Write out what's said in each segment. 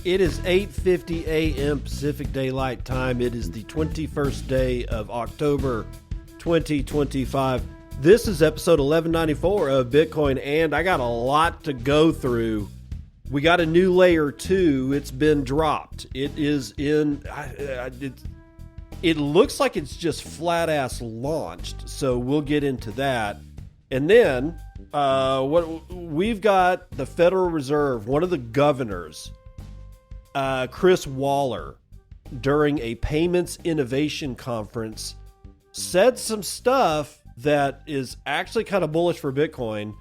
It is 8:50 a.m. Pacific Daylight Time. It is the 21st day of October 2025. This is episode 1194 of Bitcoin, and I got a lot to go through. We got a new layer 2. It's been dropped. It is in... It looks like it's just flat ass launched, so we'll get into that. And then what we've got, the Federal Reserve, one of the governors, Chris Waller, during a payments innovation conference, said some stuff that is actually kind of bullish for Bitcoin.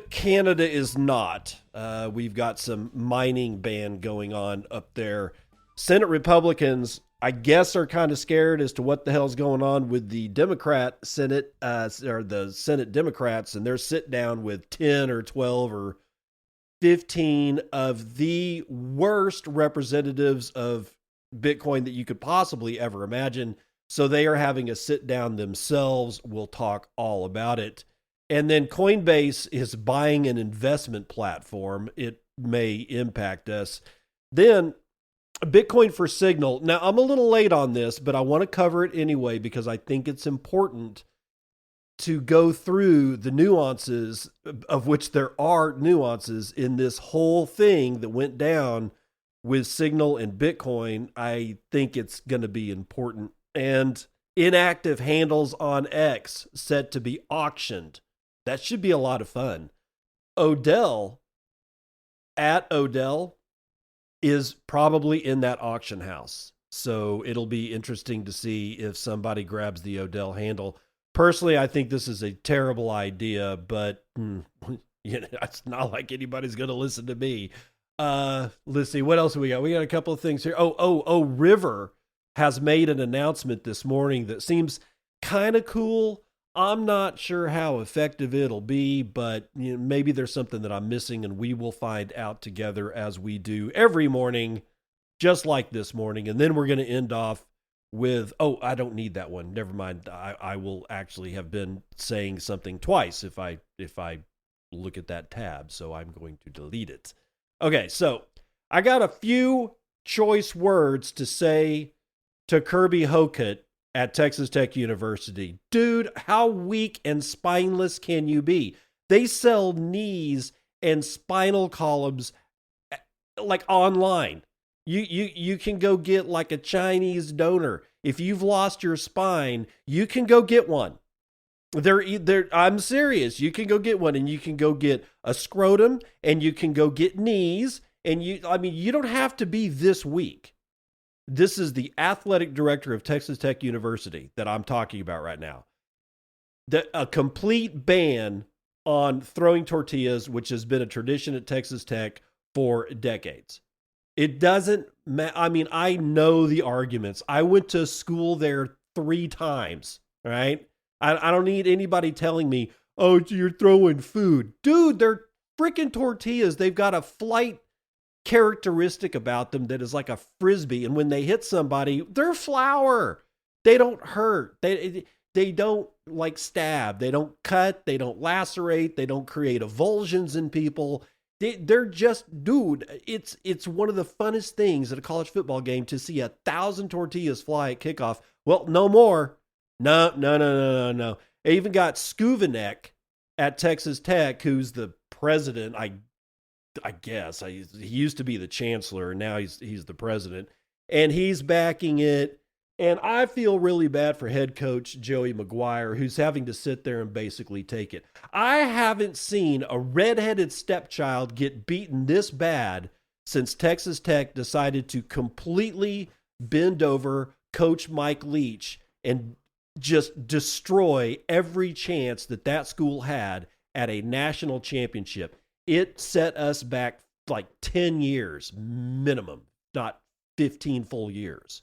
Canada is not. We've got some mining ban going on up there. Senate Republicans, I guess, are kind of scared as to what the hell's going on with the Democrat Senate, or the Senate Democrats, and their sit down with 10 or 12 or 15 of the worst representatives of Bitcoin that you could possibly ever imagine. So they are having a sit down themselves. We'll talk all about it. And then Coinbase is buying an investment platform. It may impact us. Then Bitcoin for Signal. Now, I'm a little late on this, but I want to cover it anyway because I think it's important to go through the nuances, of which there are nuances in this whole thing that went down with Signal and Bitcoin. I think it's going to be important. And inactive handles on X set to be auctioned. That should be a lot of fun. Odell, at Odell, is probably in that auction house. So it'll be interesting to see if somebody grabs the Odell handle. Personally, I think this is a terrible idea, but it's not like anybody's going to listen to me. Let's see, what else we got? We got a couple of things here. River has made an announcement this morning that seems kind of cool. I'm not sure how effective it'll be, but maybe there's something that I'm missing, and we will find out together as we do every morning, just like this morning. And then we're going to end off with, I don't need that one. Never mind. I will actually have been saying something twice if I look at that tab, so I'm going to delete it. Okay, so I got a few choice words to say to Kirby Hocutt at Texas Tech University. Dude, how weak and spineless can you be? They sell knees and spinal columns like online. You can go get like a Chinese donor. If you've lost your spine, you can go get one. I'm serious. You can go get one, and you can go get a scrotum, and you can go get knees, and you don't have to be this weak. This is the athletic director of Texas Tech University that I'm talking about right now. A complete ban on throwing tortillas, which has been a tradition at Texas Tech for decades. It doesn't I know the arguments. I went to school there 3 times, right? I don't need anybody telling me, you're throwing food. Dude, they're freaking tortillas. They've got a flight characteristic about them that is like a frisbee, and when they hit somebody, they're flour. They don't hurt. They don't like stab. They don't cut. They don't lacerate. They don't create avulsions in people. They're just, dude, it's one of the funnest things at a college football game to see 1,000 tortillas fly at kickoff. Well, no more. No. I even got Skuvanek at Texas Tech, who's the president, I guess. He used to be the chancellor, and now he's the president. And he's backing it. And I feel really bad for head coach Joey McGuire, who's having to sit there and basically take it. I haven't seen a redheaded stepchild get beaten this bad since Texas Tech decided to completely bend over Coach Mike Leach and just destroy every chance that school had at a national championship. It set us back like 10 years minimum, not 15 full years,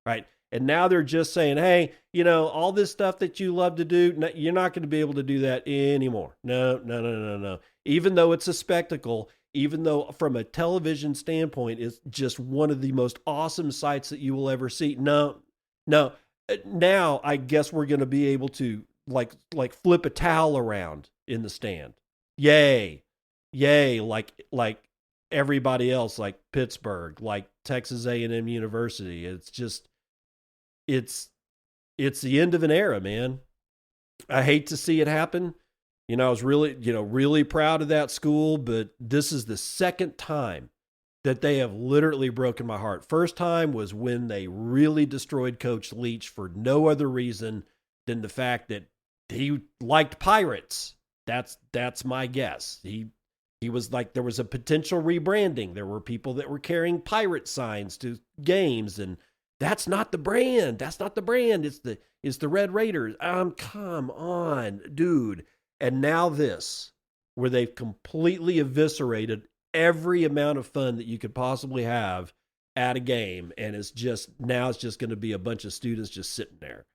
right? And now they're just saying, hey, all this stuff that you love to do, you're not going to be able to do that anymore. No. Even though it's a spectacle, even though from a television standpoint, it's just one of the most awesome sights that you will ever see. No. Now I guess we're going to be able to like flip a towel around in the stand. Yay. Like everybody else, like Pittsburgh, like Texas A&M University. It's just, it's the end of an era, man. I hate to see it happen. I was really proud of that school, but this is the second time that they have literally broken my heart. First time was when they really destroyed Coach Leach for no other reason than the fact that he liked pirates. That's my guess. He was like, there was a potential rebranding. There were people that were carrying pirate signs to games, and that's not the brand. That's not the brand. It's the Red Raiders. Come on, dude. And now this, where they've completely eviscerated every amount of fun that you could possibly have at a game, and it's just going to be a bunch of students just sitting there.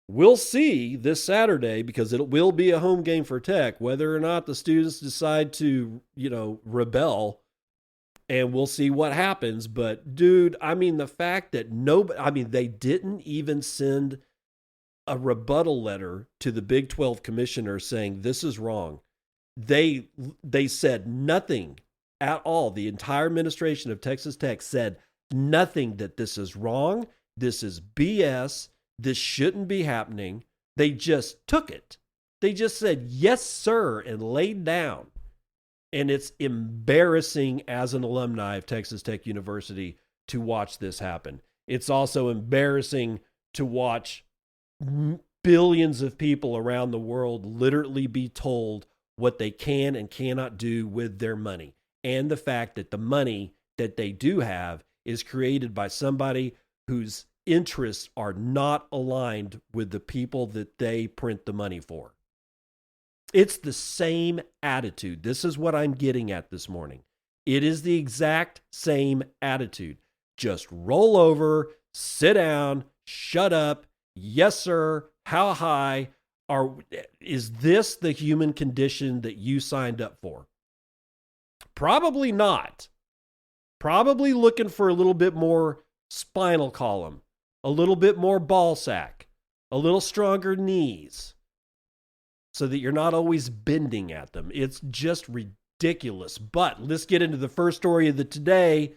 We'll see this Saturday, because it will be a home game for Tech, whether or not the students decide to, rebel, and we'll see what happens. But dude, the fact that they didn't even send a rebuttal letter to the Big 12 commissioner saying this is wrong. They said nothing at all. The entire administration of Texas Tech said nothing that this is wrong. This is BS. This shouldn't be happening. They just took it. They just said, yes, sir, and laid down. And it's embarrassing as an alumni of Texas Tech University to watch this happen. It's also embarrassing to watch billions of people around the world literally be told what they can and cannot do with their money. And the fact that the money that they do have is created by somebody whose interests are not aligned with the people that they print the money for. It's the same attitude. This is what I'm getting at this morning. It is the exact same attitude. Just roll over, sit down, shut up. Yes, sir. How high is this the human condition that you signed up for? Probably not. Probably looking for a little bit more spinal column, a little bit more ball sack, a little stronger knees, so that you're not always bending at them. It's just ridiculous. But let's get into the first story of the today.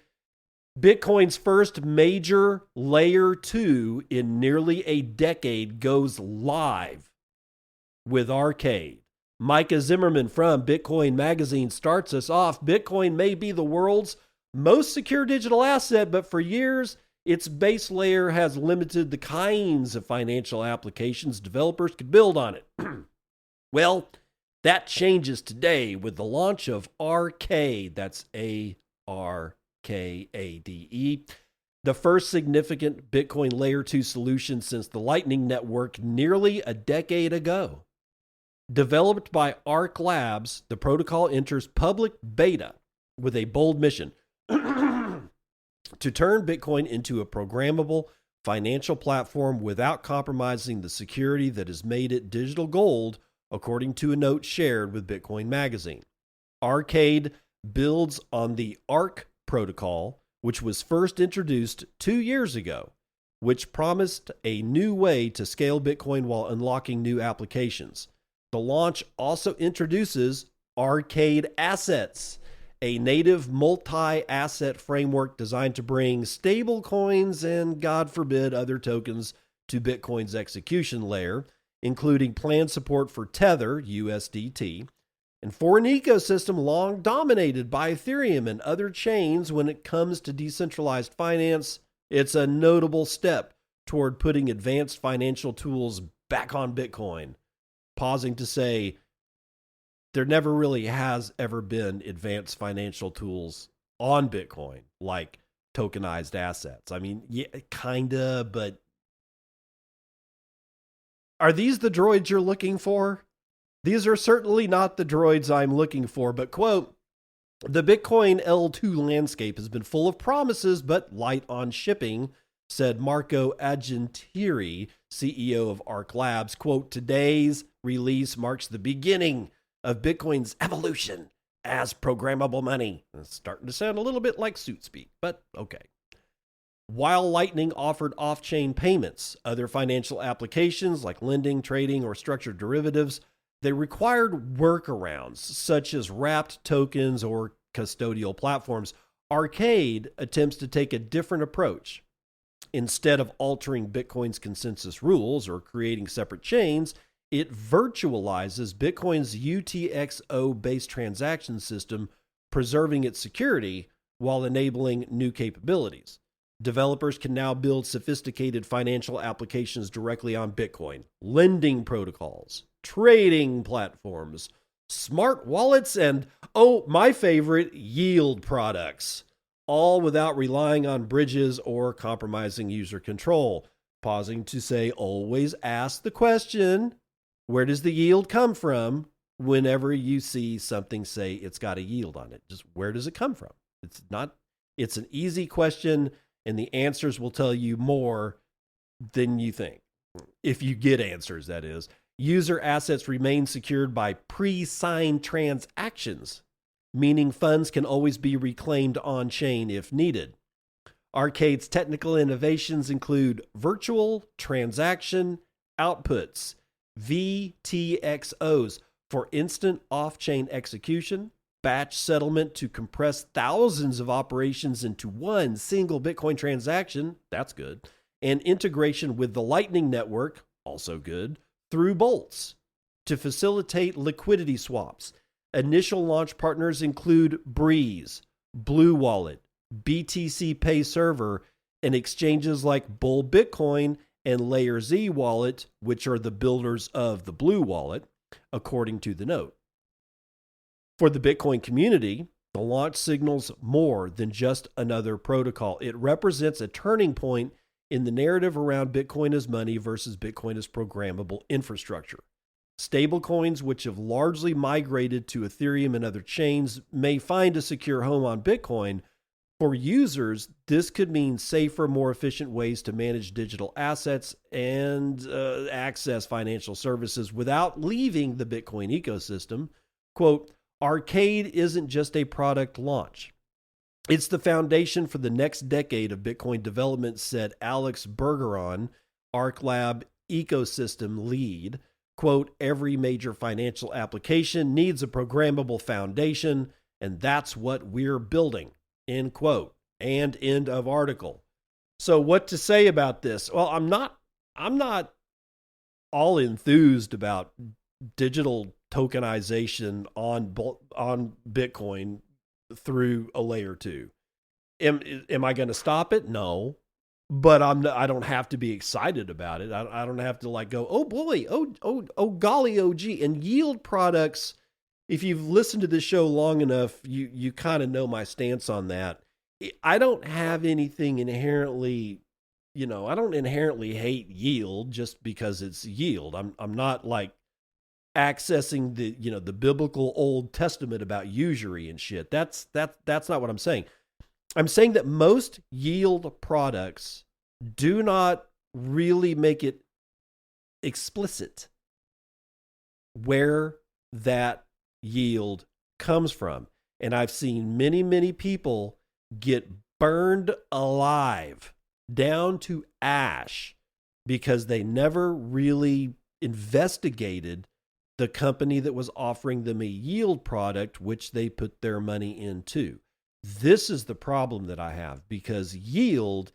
Bitcoin's first major layer 2 in nearly a decade goes live with Arkade. Micah Zimmerman from Bitcoin Magazine starts us off. Bitcoin may be the world's most secure digital asset, but for years, its base layer has limited the kinds of financial applications developers could build on it. Well, that changes today with the launch of Arkade. That's Arkade. The first significant Bitcoin Layer 2 solution since the Lightning Network nearly a decade ago. Developed by Arc Labs, the protocol enters public beta with a bold mission to turn Bitcoin into a programmable financial platform without compromising the security that has made it digital gold, according to a note shared with Bitcoin Magazine. Arkade builds on the Arc protocol, which was first introduced 2 years ago, which promised a new way to scale Bitcoin while unlocking new applications. The launch also introduces Arkade Assets, a native multi-asset framework designed to bring stable coins and, God forbid, other tokens to Bitcoin's execution layer, including planned support for Tether, USDT, and for an ecosystem long dominated by Ethereum and other chains when it comes to decentralized finance. It's a notable step toward putting advanced financial tools back on Bitcoin. Pausing to say, there never really has ever been advanced financial tools on Bitcoin, like tokenized assets. I mean, yeah, kinda, but are these the droids you're looking for? These are certainly not the droids I'm looking for, but quote, the Bitcoin L2 landscape has been full of promises, but light on shipping, said Marco Argentieri, CEO of Arc Labs. Quote, today's release marks the beginning of Bitcoin's evolution as programmable money. It's starting to sound a little bit like suit speak, but okay. While Lightning offered off-chain payments, other financial applications like lending, trading, or structured derivatives, they required workarounds such as wrapped tokens or custodial platforms, Arkade attempts to take a different approach. Instead of altering Bitcoin's consensus rules or creating separate chains, it virtualizes Bitcoin's UTXO-based transaction system, preserving its security while enabling new capabilities. Developers can now build sophisticated financial applications directly on Bitcoin, lending protocols, trading platforms, smart wallets, and, oh, my favorite, yield products, all without relying on bridges or compromising user control. Pausing to say, always ask the question, where does the yield come from? Whenever you see something say it's got a yield on it, just where does it come from? It's an easy question, and the answers will tell you more than you think. If you get answers, that is. User assets remain secured by pre-signed transactions, meaning funds can always be reclaimed on-chain if needed. Arkade's technical innovations include virtual transaction outputs, VTXOs, for instant off-chain execution, batch settlement to compress thousands of operations into one single Bitcoin transaction, that's good, and integration with the Lightning Network, also good, through bolts to facilitate liquidity swaps. Initial launch partners include Breeze, Blue Wallet, BTC Pay Server, and exchanges like Bull Bitcoin and Layer Z Wallet, which are the builders of the Blue Wallet, according to the note. For the Bitcoin community, the launch signals more than just another protocol. It represents a turning point in the narrative around Bitcoin as money versus Bitcoin as programmable infrastructure. Stablecoins, which have largely migrated to Ethereum and other chains, may find a secure home on Bitcoin. For users, this could mean safer, more efficient ways to manage digital assets and access financial services without leaving the Bitcoin ecosystem. Quote, Arkade isn't just a product launch. It's the foundation for the next decade of Bitcoin development, said Alex Bergeron, ArcLab ecosystem lead. Quote, every major financial application needs a programmable foundation, and that's what we're building, end quote, and end of article. So what to say about this? Well, I'm not all enthused about digital tokenization on Bitcoin through a layer 2. Am I going to stop it? No. But I don't have to be excited about it. I don't have to like go, oh boy, oh golly, oh gee. And yield products, if you've listened to this show long enough, you kind of know my stance on that. I don't have anything inherently, I don't inherently hate yield just because it's yield. I'm not like accessing the biblical Old Testament about usury and shit. That's not what I'm saying. I'm saying that most yield products do not really make it explicit where that yield comes from. And I've seen many, many people get burned alive down to ash because they never really investigated the company that was offering them a yield product, which they put their money into. This is the problem that I have, because yield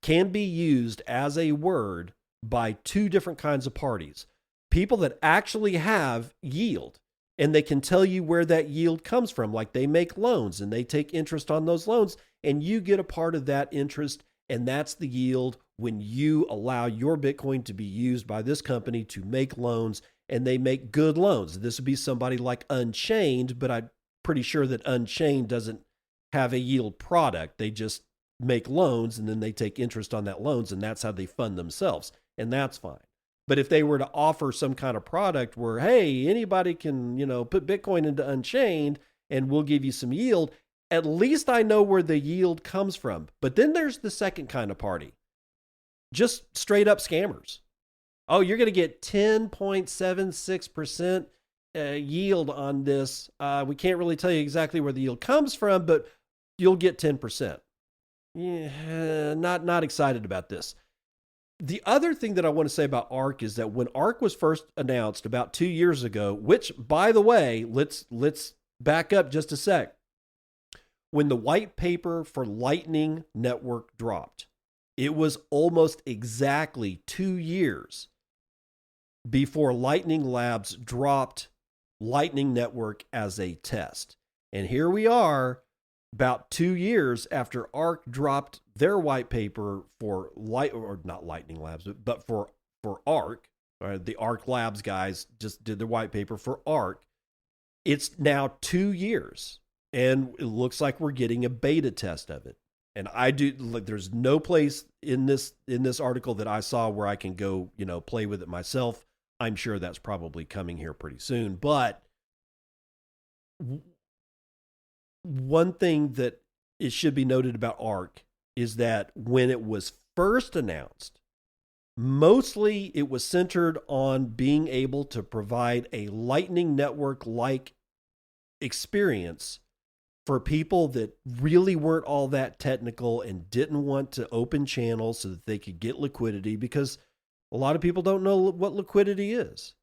can be used as a word by two different kinds of parties. People that actually have yield, and they can tell you where that yield comes from, like they make loans and they take interest on those loans, and you get a part of that interest, and that's the yield when you allow your Bitcoin to be used by this company to make loans, and they make good loans. This would be somebody like Unchained, but I'm pretty sure that Unchained doesn't have a yield product. They just make loans and then they take interest on that loans, and that's how they fund themselves. And that's fine. But if they were to offer some kind of product where, hey, anybody can, put Bitcoin into Unchained and we'll give you some yield, at least I know where the yield comes from. But then there's the second kind of party. Just straight up scammers. Oh, you're going to get 10.76% yield on this. We can't really tell you exactly where the yield comes from, but you'll get 10%. Yeah, not excited about this. The other thing that I want to say about Ark is that when Ark was first announced about 2 years ago, which, by the way, let's back up just a sec. when the white paper for Lightning Network dropped, it was almost exactly 2 years before Lightning Labs dropped Lightning Network as a test. And here we are, about 2 years after Ark dropped their white paper for not Lightning Labs, but for Ark. The Ark Labs guys just did their white paper for Ark. It's now 2 years, and it looks like we're getting a beta test of it. And there's no place in this article that I saw where I can go, play with it myself. I'm sure that's probably coming here pretty soon. But one thing that it should be noted about Ark is that when it was first announced, mostly it was centered on being able to provide a Lightning Network-like experience for people that really weren't all that technical and didn't want to open channels so that they could get liquidity, because a lot of people don't know what liquidity is,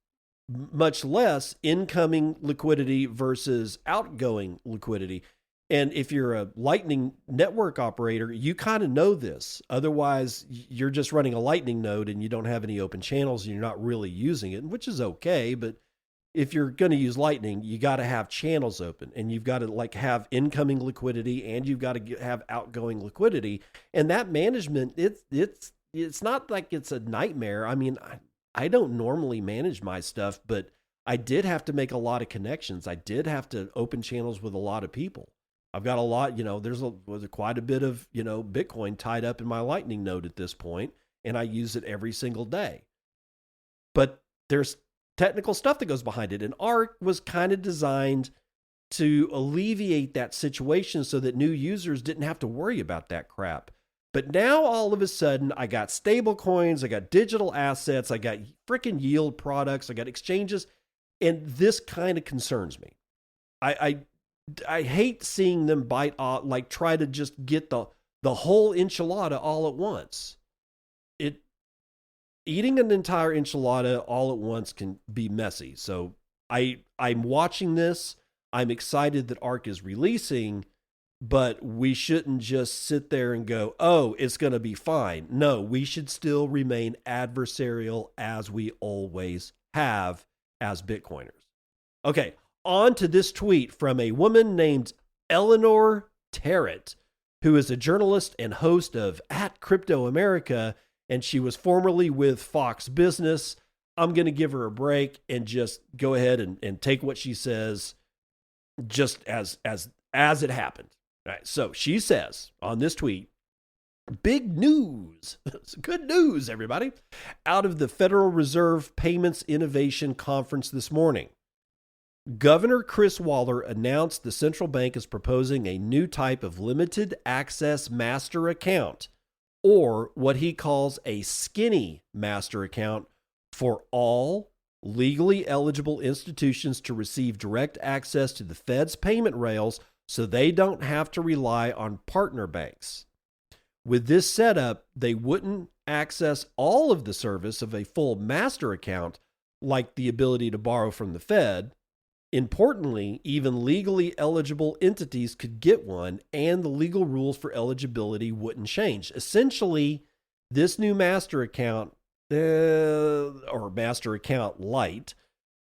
much less incoming liquidity versus outgoing liquidity. And if you're a Lightning Network operator, you kind of know this. Otherwise, you're just running a Lightning node and you don't have any open channels and you're not really using it, which is okay. But if you're going to use Lightning, you got to have channels open, and you've got to have incoming liquidity, and you've got to have outgoing liquidity. And that management, it's not like it's a nightmare. I mean, I don't normally manage my stuff, but I did have to make a lot of connections. I did have to open channels with a lot of people. I've got a lot, there's quite a bit of, Bitcoin tied up in my Lightning node at this point, and I use it every single day. But there's technical stuff that goes behind it. And Ark was kind of designed to alleviate that situation so that new users didn't have to worry about that crap. But now all of a sudden, I got stable coins, I got digital assets, I got freaking yield products, I got exchanges, and this kind of concerns me. I hate seeing them bite off, try to just get the whole enchilada all at once. Eating an entire enchilada all at once can be messy. So I'm watching this. I'm excited that Ark is releasing, but we shouldn't just sit there and go, oh, it's going to be fine. No, we should still remain adversarial as we always have as Bitcoiners. Okay, on to this tweet from a woman named Eleanor Terrett, who is a journalist and host of @CryptoAmerica, and she was formerly with Fox Business. I'm going to give her a break and just go ahead and take what she says just as it happened. All right, so she says on this tweet, big news, good news, everybody, out of the Federal Reserve Payments Innovation Conference this morning. Governor Chris Waller announced the central bank is proposing a new type of limited access master account, or what he calls a skinny master account, for all legally eligible institutions to receive direct access to the Fed's payment rails so they don't have to rely on partner banks. With this setup, they wouldn't access all of the service of a full master account, like the ability to borrow from the Fed. Importantly, even legally eligible entities could get one, and the legal rules for eligibility wouldn't change. Essentially, this new master account, or master account light,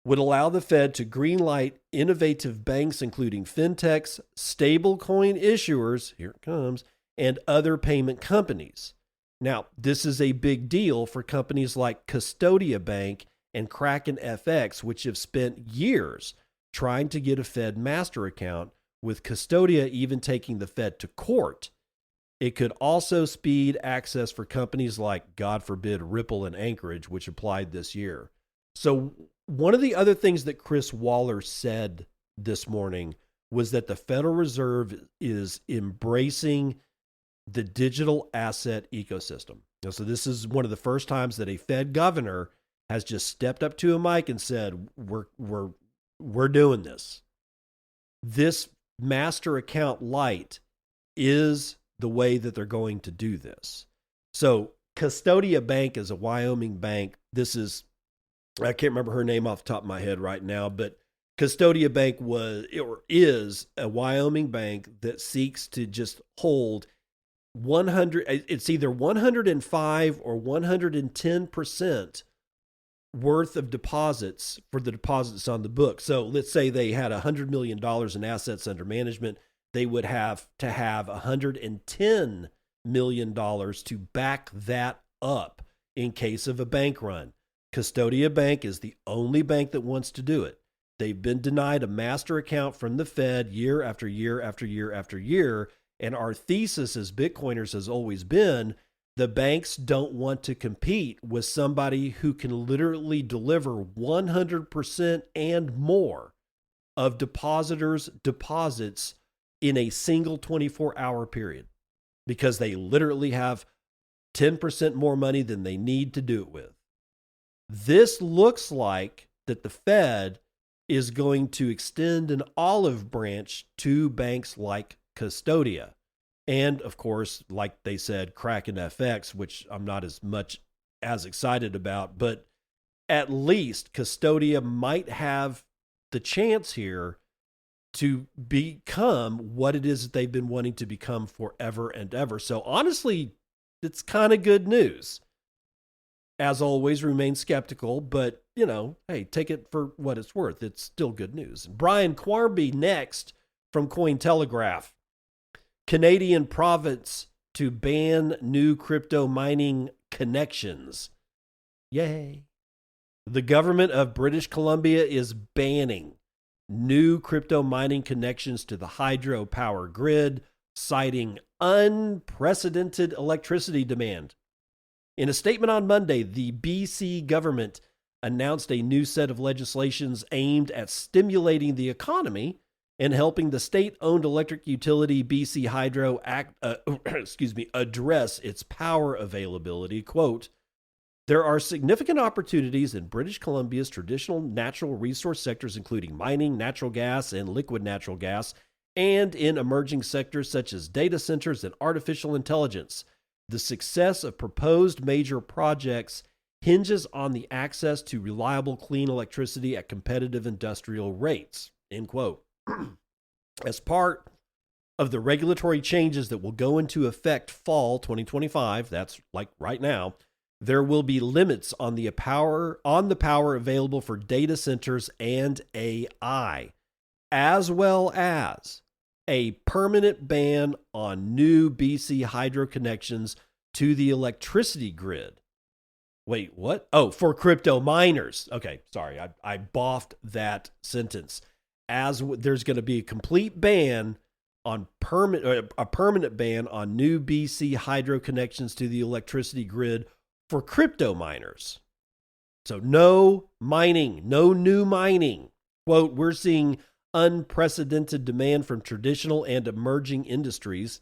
would allow the Fed to greenlight innovative banks, including fintechs, stablecoin issuers, here it comes, and other payment companies. Now, this is a big deal for companies like Custodia Bank and Kraken FX, which have spent years trying to get a Fed master account, with Custodia even taking the Fed to court. It could also speed access for companies like, God forbid, Ripple and Anchorage, which applied this year. So one of the other things that Chris Waller said this morning was that the Federal Reserve is embracing the digital asset ecosystem. So this is one of the first times that a Fed governor has just stepped up to a mic and said, we're doing this. This master account light is the way that they're going to do this. So Custodia Bank is a Wyoming bank. This is, I can't remember her name off the top of my head right now, but Custodia Bank was or is a Wyoming bank that seeks to just hold 100, it's either 105 or 110% worth of deposits for the deposits on the book. So let's say they had $100 million in assets under management. They would have to have $110 million to back that up in case of a bank run. Custodia Bank is the only bank that wants to do it. They've been denied a master account from the Fed year after year after year after year. And our thesis as Bitcoiners has always been the banks don't want to compete with somebody who can literally deliver 100% and more of depositors' deposits in a single 24-hour period because they literally have 10% more money than they need to do it with. This looks like that the Fed is going to extend an olive branch to banks like Custodia. And of course, like they said, Kraken FX, which I'm not as much as excited about, but at least Custodia might have the chance here to become what it is that they've been wanting to become forever and ever. So honestly, it's kind of good news. As always, remain skeptical, but, you know, hey, take it for what it's worth. It's still good news. Brian Quarmby next from Cointelegraph. Canadian province to ban new crypto mining connections. Yay. The government of British Columbia is banning new crypto mining connections to the hydropower grid, citing unprecedented electricity demand. In a statement on Monday, the BC government announced a new set of legislations aimed at stimulating the economy and helping the state-owned electric utility BC Hydro address its power availability. Quote, there are significant opportunities in British Columbia's traditional natural resource sectors, including mining, natural gas, and liquid natural gas, and in emerging sectors such as data centers and artificial intelligence. The success of proposed major projects hinges on the access to reliable, clean electricity at competitive industrial rates, end quote. As part of the regulatory changes that will go into effect fall 2025, that's like right now, there will be limits on the power available for data centers and AI, as well as a permanent ban on new BC hydro connections to the electricity grid. Wait, what? Oh, for crypto miners. Okay, sorry, I boffed that sentence. There's going to be a complete ban on a permanent ban on new BC hydro connections to the electricity grid for crypto miners. So no mining, no new mining. Quote, we're seeing unprecedented demand from traditional and emerging industries.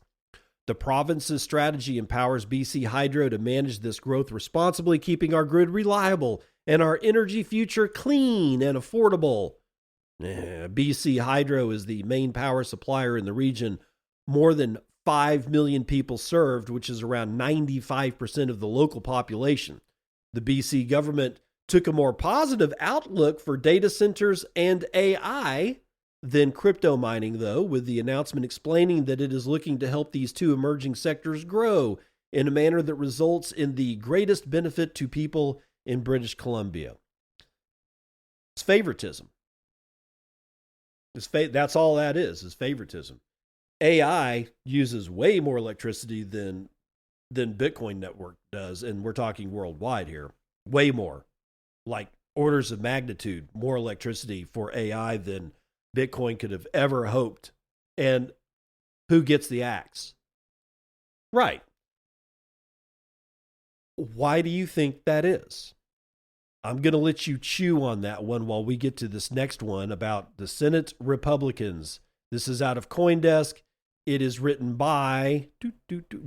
The province's strategy empowers BC Hydro to manage this growth responsibly, keeping our grid reliable and our energy future clean and affordable. BC Hydro is the main power supplier in the region. More than 5 million people served, which is around 95% of the local population. The BC government took a more positive outlook for data centers and AI than crypto mining, though, with the announcement explaining that it is looking to help these two emerging sectors grow in a manner that results in the greatest benefit to people in British Columbia. It's favoritism. That's all that is favoritism. AI uses way more electricity than Bitcoin network does, and we're talking worldwide here. Way more. Like orders of magnitude more electricity for AI than Bitcoin could have ever hoped. And who gets the axe? Right. Why do you think that is? I'm going to let you chew on that one while we get to this next one about the Senate Republicans. This is out of CoinDesk. It is written by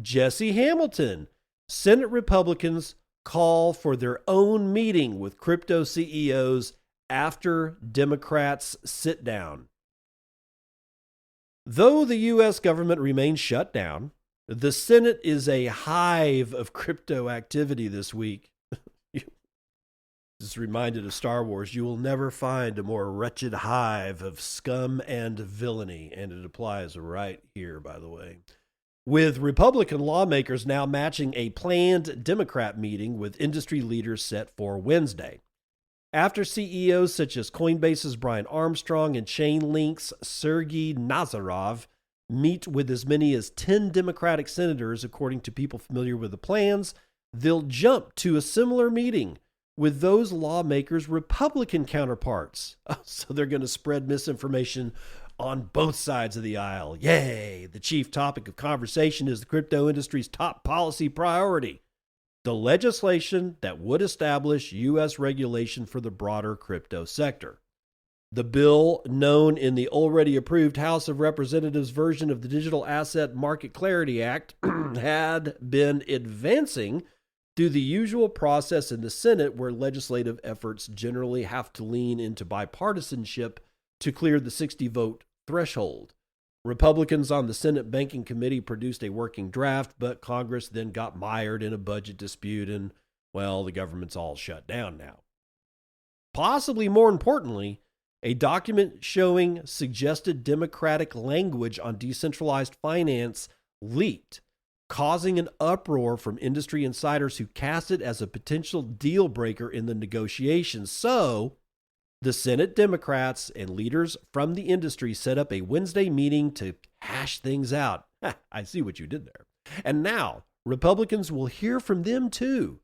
Jesse Hamilton. Senate Republicans call for their own meeting with crypto CEOs after Democrats sit down. Though the U.S. government remains shut down, the Senate is a hive of crypto activity this week. Just reminded of Star Wars, you will never find a more wretched hive of scum and villainy. And it applies right here, by the way. With Republican lawmakers now matching a planned Democrat meeting with industry leaders set for Wednesday. After CEOs such as Coinbase's Brian Armstrong and Chainlink's Sergey Nazarov meet with as many as 10 Democratic senators, according to people familiar with the plans, they'll jump to a similar meeting with those lawmakers' Republican counterparts. So they're going to spread misinformation on both sides of the aisle. Yay! The chief topic of conversation is the crypto industry's top policy priority, the legislation that would establish U.S. regulation for the broader crypto sector. The bill, known in the already approved House of Representatives version of the Digital Asset Market Clarity Act, had been advancing through the usual process in the Senate, where legislative efforts generally have to lean into bipartisanship to clear the 60-vote threshold. Republicans on the Senate Banking Committee produced a working draft, but Congress then got mired in a budget dispute and, well, the government's all shut down now. Possibly more importantly, a document showing suggested Democratic language on decentralized finance leaked, causing an uproar from industry insiders who cast it as a potential deal breaker in the negotiations. So, the Senate Democrats and leaders from the industry set up a Wednesday meeting to hash things out. I see what you did there. And now, Republicans will hear from them too.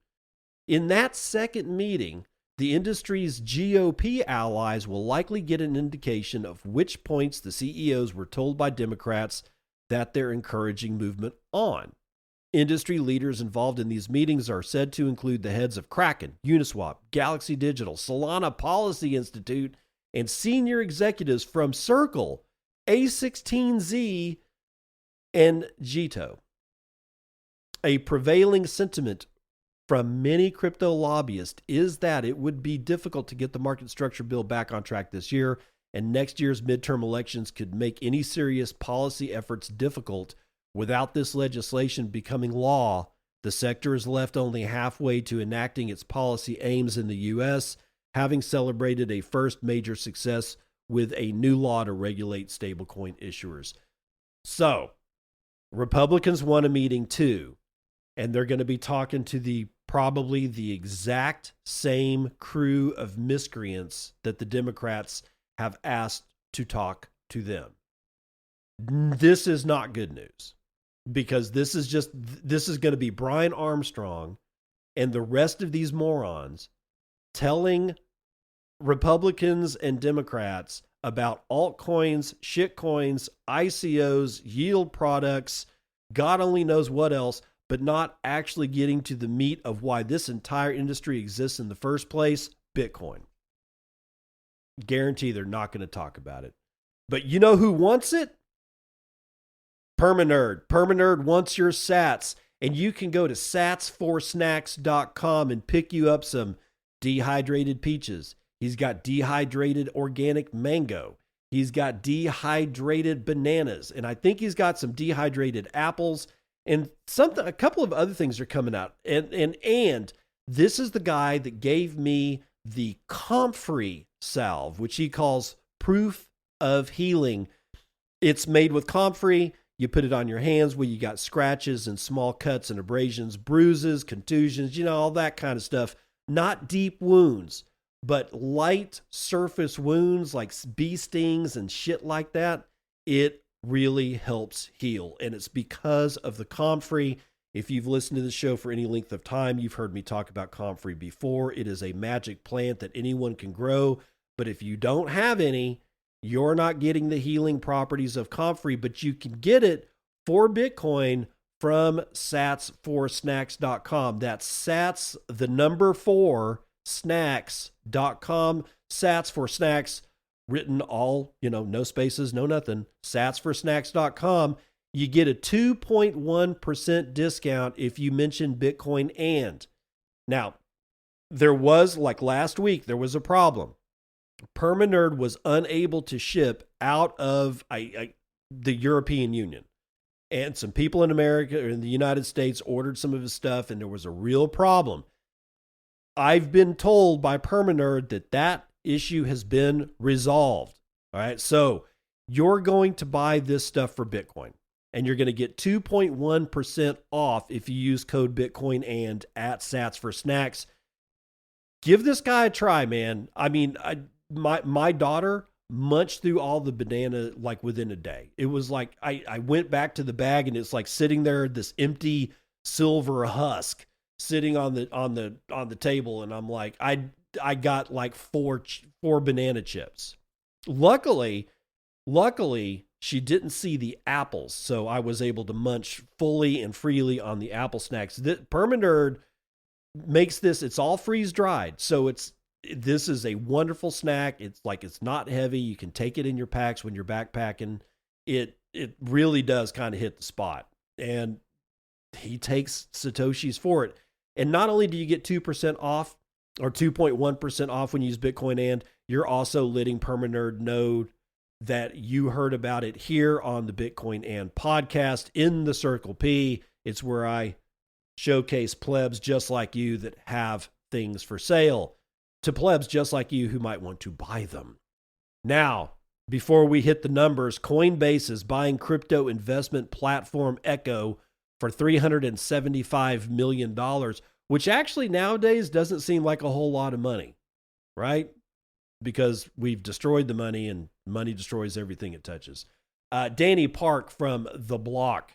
In that second meeting, the industry's GOP allies will likely get an indication of which points the CEOs were told by Democrats that they're encouraging movement on. Industry leaders involved in these meetings are said to include the heads of Kraken, Uniswap, Galaxy Digital, Solana Policy Institute, and senior executives from Circle, A16Z, and Jito. A prevailing sentiment from many crypto lobbyists is that it would be difficult to get the market structure bill back on track this year, and next year's midterm elections could make any serious policy efforts difficult. Without this legislation becoming law, the sector is left only halfway to enacting its policy aims in the U.S., having celebrated a first major success with a new law to regulate stablecoin issuers. So, Republicans want a meeting too, and they're going to be talking to probably the exact same crew of miscreants that the Democrats have asked to talk to them. This is not good news. Because this is going to be Brian Armstrong and the rest of these morons telling Republicans and Democrats about altcoins, shitcoins, ICOs, yield products, God only knows what else, but not actually getting to the meat of why this entire industry exists in the first place, Bitcoin. Guarantee they're not going to talk about it. But you know who wants it? Permanerd. Permanerd wants your sats, and you can go to satsforsnacks.com and pick you up some dehydrated peaches. He's got dehydrated organic mango. He's got dehydrated bananas, and I think he's got some dehydrated apples, and a couple of other things are coming out. And this is the guy that gave me the Comfrey Salve, which he calls proof of healing. It's made with Comfrey. You put it on your hands where you got scratches and small cuts and abrasions, bruises, contusions, all that kind of stuff. Not deep wounds, but light surface wounds like bee stings and shit like that. It really helps heal. And it's because of the Comfrey. If you've listened to the show for any length of time, you've heard me talk about Comfrey before. It is a magic plant that anyone can grow. But if you don't have any, you're not getting the healing properties of Comfrey, but you can get it for Bitcoin from satsforsnacks.com. That's sats, the number 4, snacks.com. Sats for snacks, written all, no spaces, no nothing. Satsforsnacks.com. You get a 2.1% discount if you mention Bitcoin and. Now, there was, like last week, there was a problem. Permanerd was unable to ship out of the European Union. And some people in America or in the United States ordered some of his stuff, and there was a real problem. I've been told by Permanerd that issue has been resolved. All right. So you're going to buy this stuff for Bitcoin, and you're going to get 2.1% off if you use code Bitcoin and at Sats for Snacks. Give this guy a try, man. I mean, my daughter munched through all the banana like within a day. It was like I went back to the bag and it's like sitting there, this empty silver husk sitting on the table, and I'm like, I got like four banana chips. Luckily, she didn't see the apples, so I was able to munch fully and freely on the apple snacks. Permanerd makes this, it's all freeze dried, so this is a wonderful snack. It's not heavy. You can take it in your packs when you're backpacking. It really does kind of hit the spot, and he takes Satoshis for it. And not only do you get 2% off or 2.1% off when you use Bitcoin, and you're also letting Permanerd know that you heard about it here on the Bitcoin and podcast in the Circle P. It's where I showcase plebs just like you that have things for sale to plebs just like you who might want to buy them. Now, before we hit the numbers, Coinbase is buying crypto investment platform Echo for $375 million, which actually nowadays doesn't seem like a whole lot of money, right? Because we've destroyed the money, and money destroys everything it touches. Danny Park from The Block.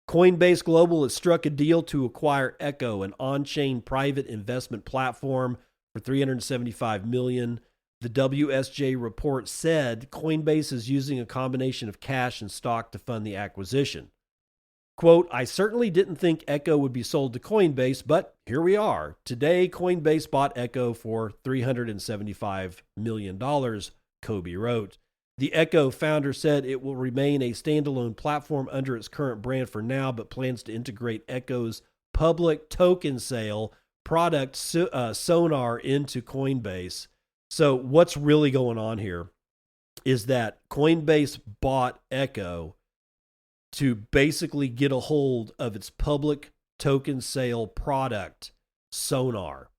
Coinbase Global has struck a deal to acquire Echo, an on-chain private investment platform, for $375 million. The WSJ report said Coinbase is using a combination of cash and stock to fund the acquisition. Quote, I certainly didn't think Echo would be sold to Coinbase, but here we are. Today, Coinbase bought Echo for $375 million, Kobe wrote. The Echo founder said it will remain a standalone platform under its current brand for now, but plans to integrate Echo's public token sale product Sonar into Coinbase. So what's really going on here is that Coinbase bought Echo to basically get a hold of its public token sale product, Sonar.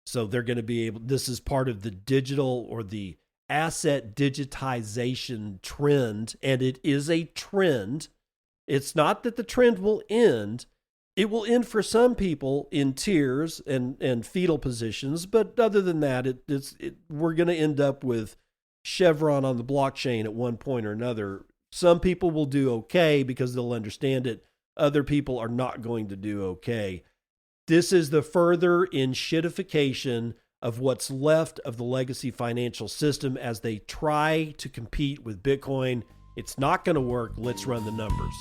So they're going to be able, this is part of the digital or the asset digitization trend, and it is a trend. It's not that the trend will end. It will end for some people in tiers and fetal positions, but other than that, we're going to end up with Chevron on the blockchain at one point or another. Some people will do okay because they'll understand it. Other people are not going to do okay. This is the further enshittification of what's left of the legacy financial system as they try to compete with Bitcoin. It's not going to work. Let's run the numbers.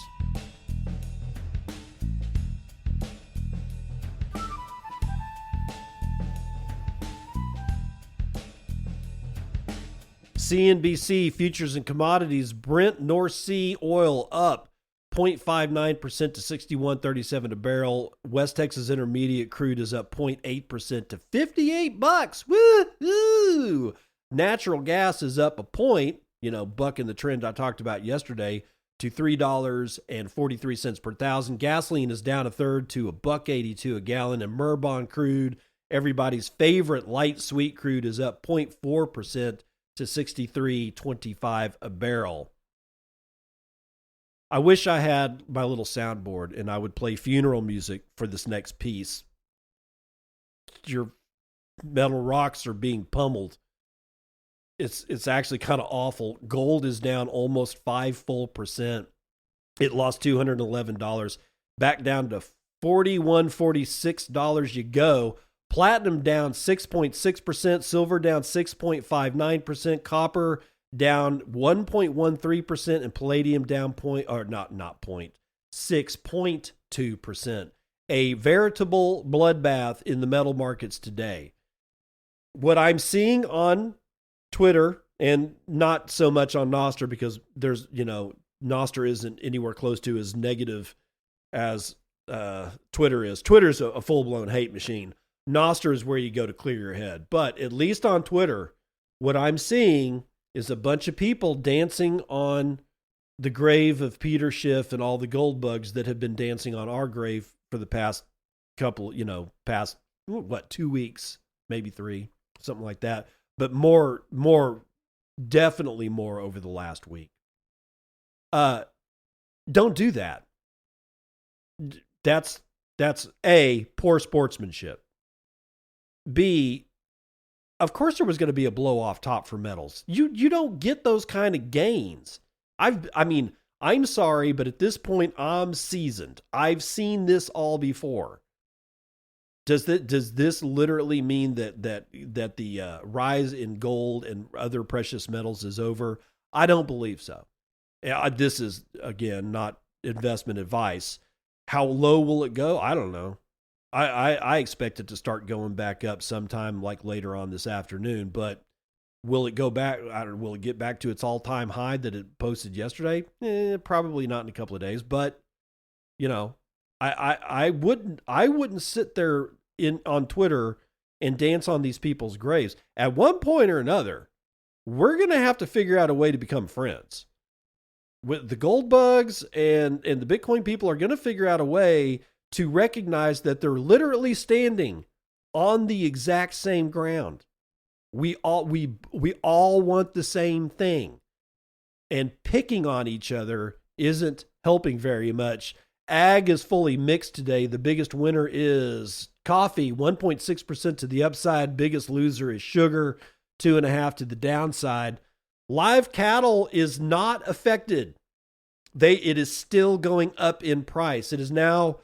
CNBC futures and commodities. Brent North Sea oil up 0.59% to $61.37 a barrel. West Texas Intermediate crude is up 0.8% to $58. Woo! Natural gas is up a point, bucking the trend I talked about yesterday, to $3.43 per thousand. Gasoline is down a third to $1.82 a gallon, and Merbon crude, everybody's favorite light sweet crude, is up 0.4% to $63.25 a barrel. I wish I had my little soundboard and I would play funeral music for this next piece. Your metal rocks are being pummeled. It's actually kind of awful. Gold is down almost 5%. It lost $211, back down to $41.46 you go. Platinum down 6.6%, silver down 6.59%, copper down 1.13%, and palladium down 6.2%. A veritable bloodbath in the metal markets today. What I'm seeing on Twitter, and not so much on Nostr, because there's, Nostr isn't anywhere close to as negative as Twitter is. Twitter's a full-blown hate machine. Nostr is where you go to clear your head. But at least on Twitter, what I'm seeing is a bunch of people dancing on the grave of Peter Schiff and all the gold bugs that have been dancing on our grave for the past couple, past what, 2 weeks, maybe 3, something like that. But definitely more over the last week. Don't do that. That's A, poor sportsmanship. B, of course there was going to be a blow off top for metals. You don't get those kind of gains. I'm sorry, but at this point I'm seasoned. I've seen this all before. Does this literally mean that the rise in gold and other precious metals is over? I don't believe so. This is, again, not investment advice. How low will it go? I don't know. I expect it to start going back up sometime like later on this afternoon, but will it go back? Will it get back to its all-time high that it posted yesterday? Probably not in a couple of days, but you know, I wouldn't sit there on Twitter and dance on these people's graves. At one point or another, we're going to have to figure out a way to become friends. With the gold bugs and the Bitcoin people are going to figure out a way to recognize that they're literally standing on the exact same ground. We all want the same thing, and picking on each other isn't helping very much. Ag is fully mixed today. The biggest winner is coffee, 1.6% to the upside. Biggest loser is sugar, 2.5% to the downside. Live cattle is not affected. It is still going up in price. It is now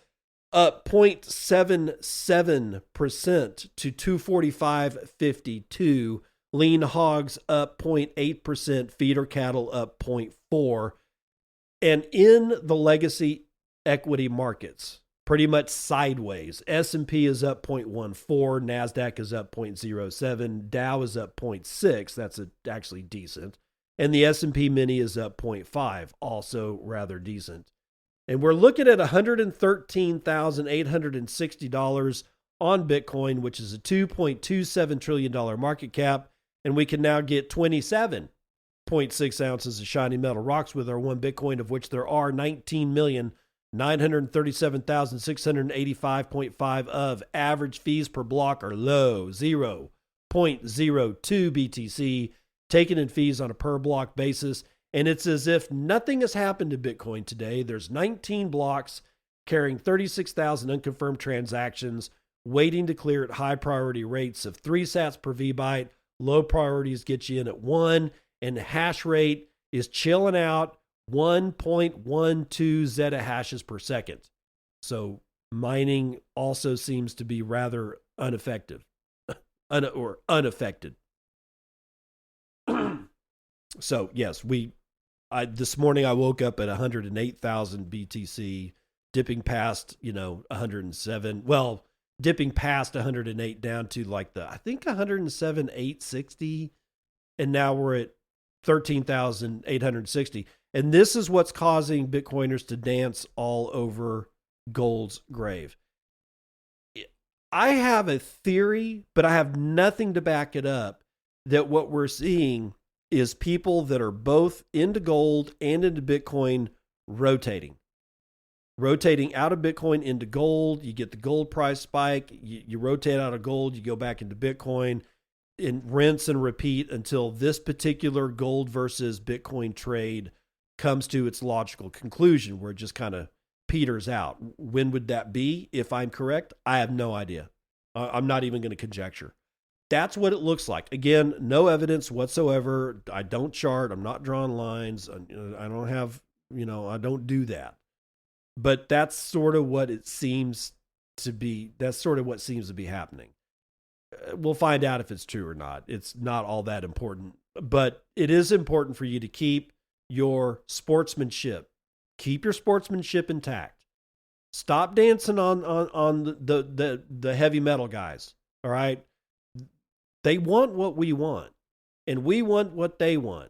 up 0.77% to 245.52. Lean hogs up 0.8%. Feeder cattle up 0.4%. And in the legacy equity markets, pretty much sideways. S&P is up 0.14. NASDAQ is up 0.07. Dow is up 0.6. That's actually decent. And the S&P mini is up 0.5, also rather decent. And we're looking at $113,860 on Bitcoin, which is a $2.27 trillion market cap. And we can now get 27.6 ounces of shiny metal rocks with our one Bitcoin, of which there are 19,937,685.5 of. Average fees per block are low, 0.02 BTC, taken in fees on a per block basis. And it's as if nothing has happened to Bitcoin today. There's 19 blocks carrying 36,000 unconfirmed transactions waiting to clear at high priority rates of 3 sats per VByte. Low priorities get you in at 1, and the hash rate is chilling out 1.12 zettahashes per second. So mining also seems to be rather unaffected. So yes, this morning I woke up at 108,000 BTC, dipping past, 107. Well, dipping past 108 down to I think 107,860. And now we're at 13,860. And this is what's causing Bitcoiners to dance all over gold's grave. I have a theory, but I have nothing to back it up, that what we're seeing is people that are both into gold and into Bitcoin rotating out of Bitcoin into gold. You get the gold price spike, you rotate out of gold, you go back into Bitcoin, and rinse and repeat until this particular gold versus Bitcoin trade comes to its logical conclusion, where it just kind of peters out. When would that be? If I'm correct, I have no idea. I'm not even going to conjecture. That's what it looks like. Again, no evidence whatsoever. I don't chart. I'm not drawing lines. I don't have, I don't do that. But that's sort of what it seems to be. That's sort of what seems to be happening. We'll find out if it's true or not. It's not all that important. But it is important for you to keep your sportsmanship. Keep your sportsmanship intact. Stop dancing on the heavy metal guys. All right? They want what we want, and we want what they want.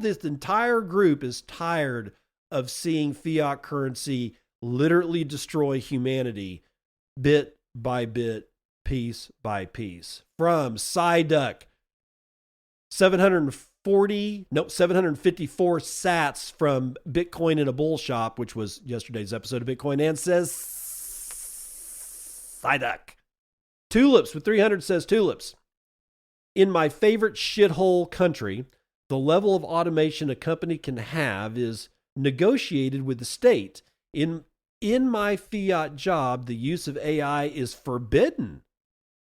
This entire group is tired of seeing fiat currency literally destroy humanity bit by bit, piece by piece. From Psyduck, 754 sats from Bitcoin in a bull shop, which was yesterday's episode of Bitcoin, and says Psyduck. Tulips with 300 says Tulips. In my favorite shithole country, the level of automation a company can have is negotiated with the state. In my fiat job, the use of AI is forbidden,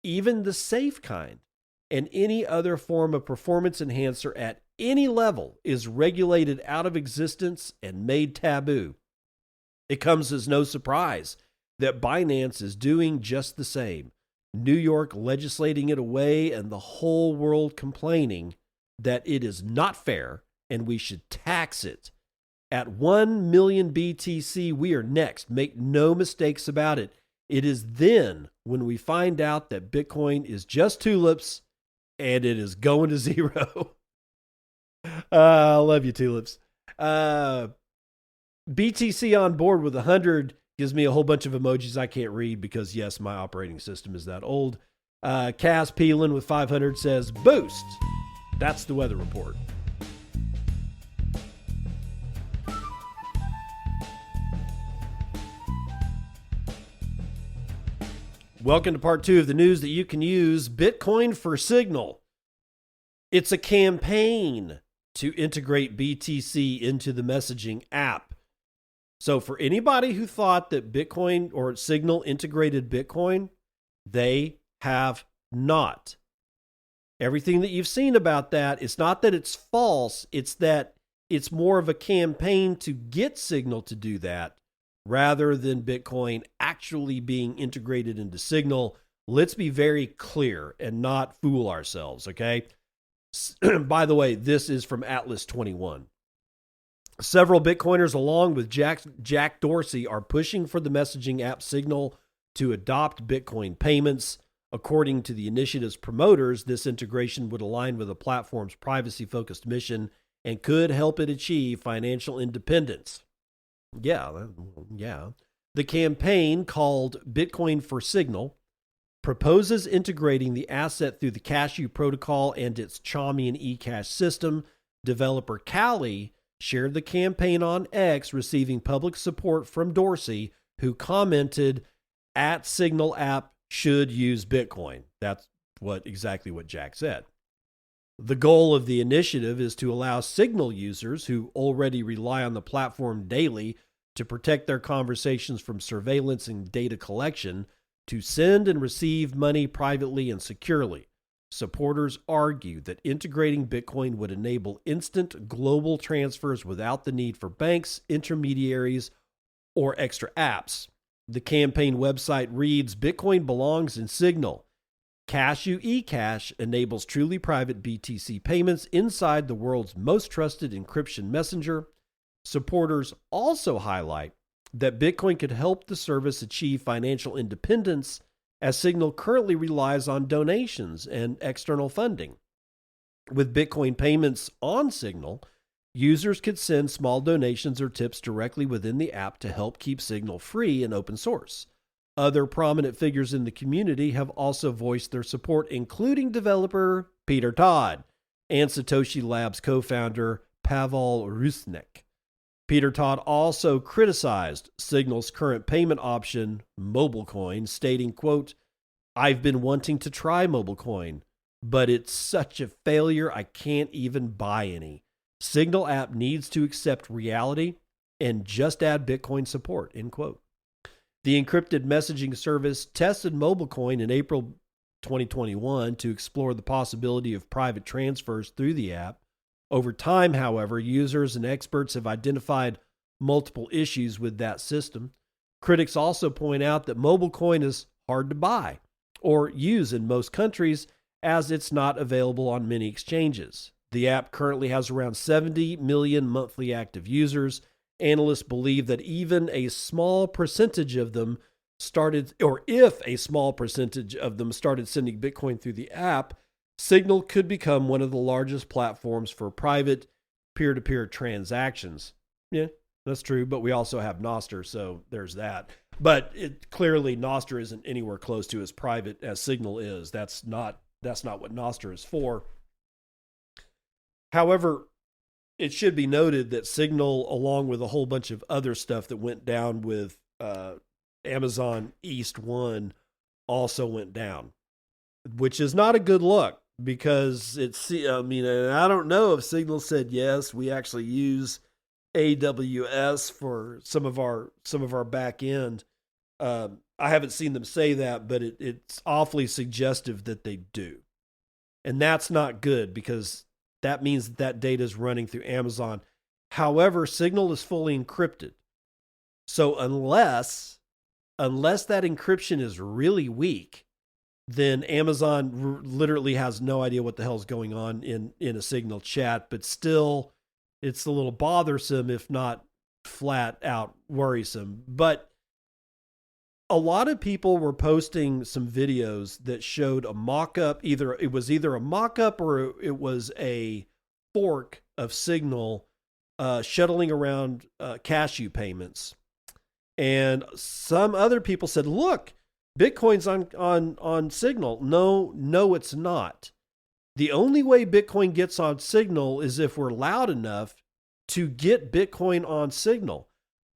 even the safe kind, and any other form of performance enhancer at any level is regulated out of existence and made taboo. It comes as no surprise that Binance is doing just the same. New York legislating it away and the whole world complaining that it is not fair and we should tax it. At 1 million BTC, we are next. Make no mistakes about it. It is then when we find out that Bitcoin is just tulips and it is going to zero. I love you, Tulips. BTC on board with 100 gives me a whole bunch of emojis I can't read because, yes, my operating system is that old. Cass Peelan with 500 says, boost. That's the weather report. Welcome to part 2 of the news that you can use. Bitcoin for Signal. It's a campaign to integrate BTC into the messaging app. So for anybody who thought that Bitcoin or Signal integrated Bitcoin, they have not. Everything that you've seen about that, it's not that it's false, it's that it's more of a campaign to get Signal to do that rather than Bitcoin actually being integrated into Signal. Let's be very clear and not fool ourselves, okay? By the way, this is from Atlas 21. Several Bitcoiners, along with Jack Dorsey, are pushing for the messaging app Signal to adopt Bitcoin payments. According to the initiative's promoters, this integration would align with the platform's privacy-focused mission and could help it achieve financial independence. Yeah. The campaign, called Bitcoin for Signal, proposes integrating the asset through the Cashew protocol and its Chaumian eCash system. Developer Callie shared the campaign on X, receiving public support from Dorsey, who commented, "At Signal app should use Bitcoin." That's exactly what Jack said. The goal of the initiative is to allow Signal users who already rely on the platform daily to protect their conversations from surveillance and data collection to send and receive money privately and securely. Supporters argue that integrating Bitcoin would enable instant global transfers without the need for banks, intermediaries, or extra apps. The campaign website reads, "Bitcoin belongs in Signal. Cashew eCash enables truly private BTC payments inside the world's most trusted encryption messenger." Supporters also highlight that Bitcoin could help the service achieve financial independence, as Signal currently relies on donations and external funding. With Bitcoin payments on Signal, users could send small donations or tips directly within the app to help keep Signal free and open source. Other prominent figures in the community have also voiced their support, including developer Peter Todd and Satoshi Labs co-founder Pavel Rusnik. Peter Todd also criticized Signal's current payment option, MobileCoin, stating, quote, "I've been wanting to try MobileCoin, but it's such a failure I can't even buy any. Signal app needs to accept reality and just add Bitcoin support," end quote. The encrypted messaging service tested MobileCoin in April 2021 to explore the possibility of private transfers through the app. Over time, however, users and experts have identified multiple issues with that system. Critics also point out that MobileCoin is hard to buy or use in most countries, as it's not available on many exchanges. The app currently has around 70 million monthly active users. Analysts believe that even a small percentage of them if a small percentage of them started sending Bitcoin through the app, Signal could become one of the largest platforms for private peer-to-peer transactions. Yeah, that's true, but we also have Nostr, so there's that. But clearly Nostr isn't anywhere close to as private as Signal is. That's not what Nostr is for. However, it should be noted that Signal, along with a whole bunch of other stuff that went down with Amazon East 1, also went down. which is not a good look because I mean, and I don't know if Signal said yes, we actually use AWS for some of our back end. I haven't seen them say that, but it's awfully suggestive that they do. And that's not good because that means that data is running through Amazon. However, Signal is fully encrypted. So unless that encryption is really weak, then Amazon literally has no idea what the hell's going on in a Signal chat, but still it's a little bothersome, if not flat out worrisome. But a lot of people were posting some videos that showed a mock-up. It was either a mock-up or it was a fork of Signal shuttling around cashew payments. And some other people said, look, Bitcoin's on Signal. No, it's not. The only way Bitcoin gets on Signal is if we're loud enough to get Bitcoin on Signal.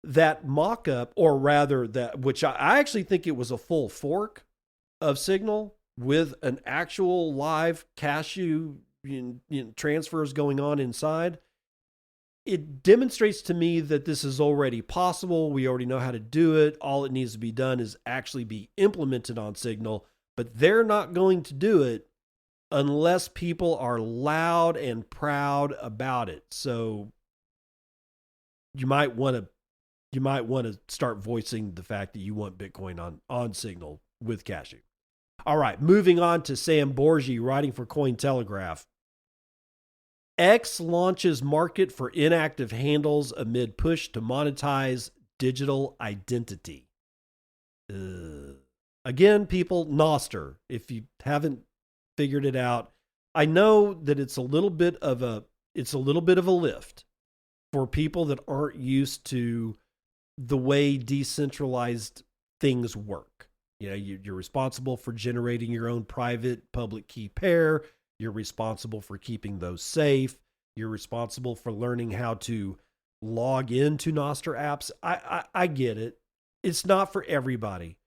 That mock-up, or rather that, which I actually think it was a full fork of Signal with an actual live cashew transfers going on inside. It demonstrates to me that this is already possible. We already know how to do it. All it needs to be done is actually be implemented on Signal, but they're not going to do it unless people are loud and proud about it. So you might want to start voicing the fact that you want Bitcoin on Signal with cashew. All right, moving on to Sam Borgi writing for Cointelegraph. X launches market for inactive handles amid push to monetize digital identity. Again, people, nostr. If you haven't figured it out, I know that it's a little bit of a lift for people that aren't used to the way decentralized things work. You know, you're responsible for generating your own private public key pair. You're responsible for keeping those safe. You're responsible for learning how to log into nostr apps. I get it. It's not for everybody.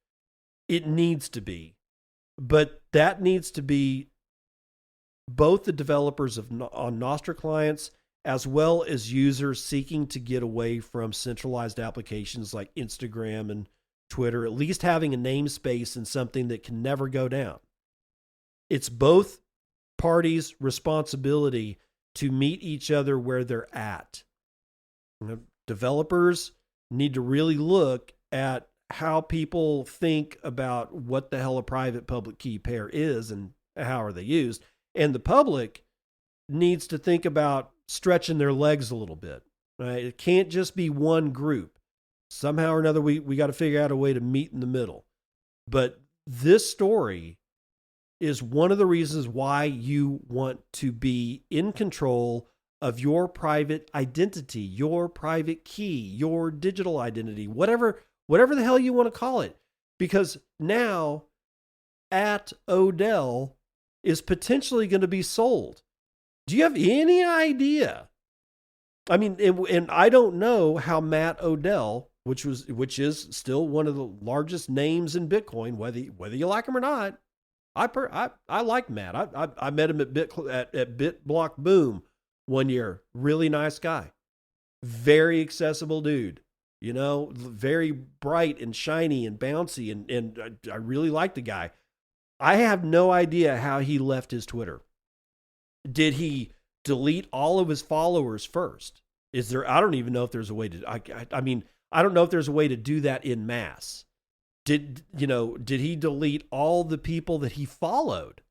It needs to be. But that needs to be both the developers on nostr clients as well as users seeking to get away from centralized applications like Instagram and Twitter, at least having a namespace and something that can never go down. It's both parties' responsibility to meet each other where they're at. You know, developers need to really look at how people think about what the hell a private public key pair is and how are they used. And the public needs to think about stretching their legs a little bit. Right? It can't just be one group. Somehow or another, we got to figure out a way to meet in the middle. But this story is one of the reasons why you want to be in control of your private identity, your private key, your digital identity, whatever the hell you want to call it. Because now @Odell is potentially going to be sold. Do you have any idea? I mean, and I don't know how Matt Odell, which is still one of the largest names in Bitcoin, whether you like him or not. I like Matt. I met him at BitBlock Boom one year. Really nice guy. Very accessible dude. You know, very bright and shiny and bouncy, and I really like the guy. I have no idea how he left his Twitter. Did he delete all of his followers first? I don't even know if there's a way to, I mean, I don't know if there's a way to do that in mass. Did he delete all the people that he followed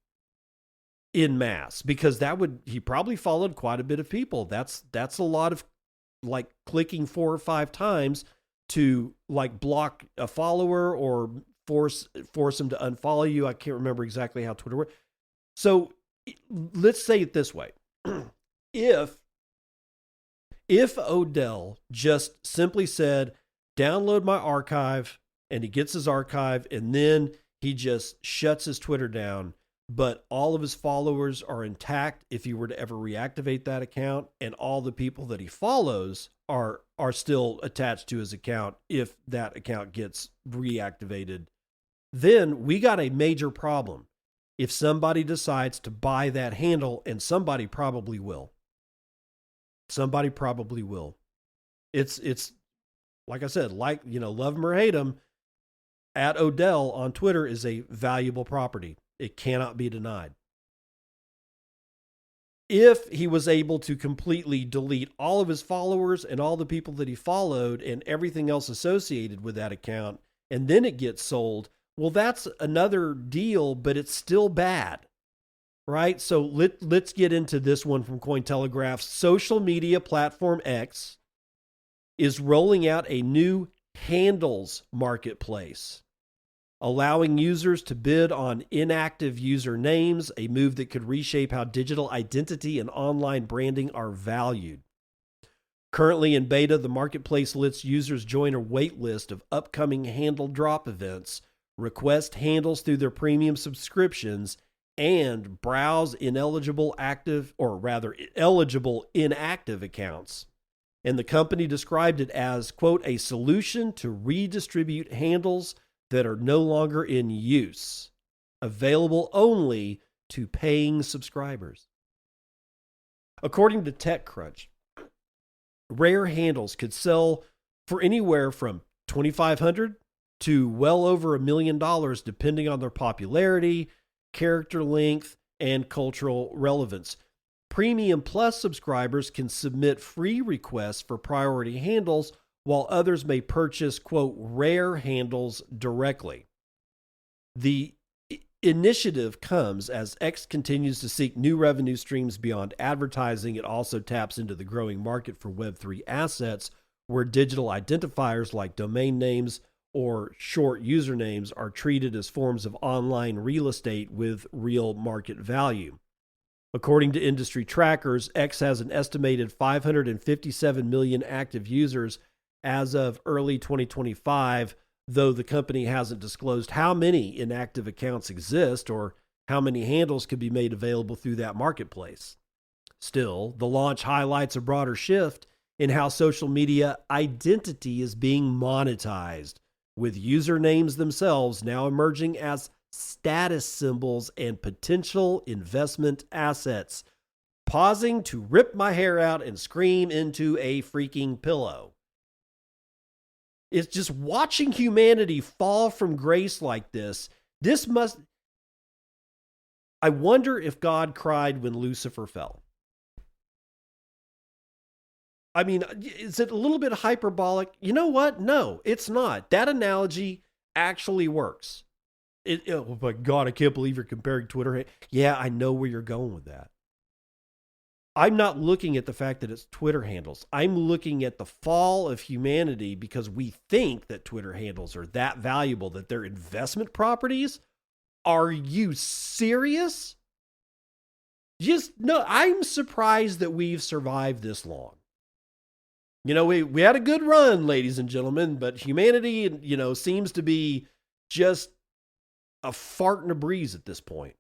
in mass? Because he probably followed quite a bit of people. That's a lot of like clicking 4 or 5 times to like block a follower or force him to unfollow you. I can't remember exactly how Twitter works. So let's say it this way. If Odell just simply said, download my archive, and he gets his archive, and then he just shuts his Twitter down, but all of his followers are intact if he were to ever reactivate that account, and all the people that he follows are still attached to his account if that account gets reactivated, then we got a major problem. if somebody decides to buy that handle, and somebody probably will. Somebody probably will. It's like I said, love him or hate him, at Odell on Twitter is a valuable property. It cannot be denied. If he was able to completely delete all of his followers and all the people that he followed and everything else associated with that account, and then it gets sold, well, that's another deal, but it's still bad, right? So let's get into this one from Cointelegraph. Social media platform X is rolling out a new handles marketplace, allowing users to bid on inactive user names, a move that could reshape how digital identity and online branding are valued. Currently in beta, the marketplace lets users join a wait list of upcoming handle drop events, request handles through their premium subscriptions, and browse eligible inactive accounts. And the company described it as, quote, a solution to redistribute handles that are no longer in use, available only to paying subscribers. According to TechCrunch, rare handles could sell for anywhere from $2,500 to well over $1 million, depending on their popularity, character length, and cultural relevance. Premium Plus subscribers can submit free requests for priority handles, while others may purchase, quote, rare handles directly. The initiative comes as X continues to seek new revenue streams beyond advertising. It also taps into the growing market for Web3 assets, where digital identifiers like domain names or short usernames are treated as forms of online real estate with real market value. According to industry trackers, X has an estimated 557 million active users as of early 2025, though the company hasn't disclosed how many inactive accounts exist or how many handles could be made available through that marketplace. Still, the launch highlights a broader shift in how social media identity is being monetized, with usernames themselves now emerging as status symbols and potential investment assets. Pausing to rip my hair out and scream into a freaking pillow. It's just watching humanity fall from grace like this. I wonder if God cried when Lucifer fell. I mean, is it a little bit hyperbolic? You know what? No, it's not. That analogy actually works. Oh my God, I can't believe you're comparing Twitter. Yeah, I know where you're going with that. I'm not looking at the fact that it's Twitter handles. I'm looking at the fall of humanity because we think that Twitter handles are that valuable, that they're investment properties. Are you serious? No, I'm surprised that we've survived this long. You know, we had a good run, ladies and gentlemen, but humanity, seems to be just a fart in a breeze at this point.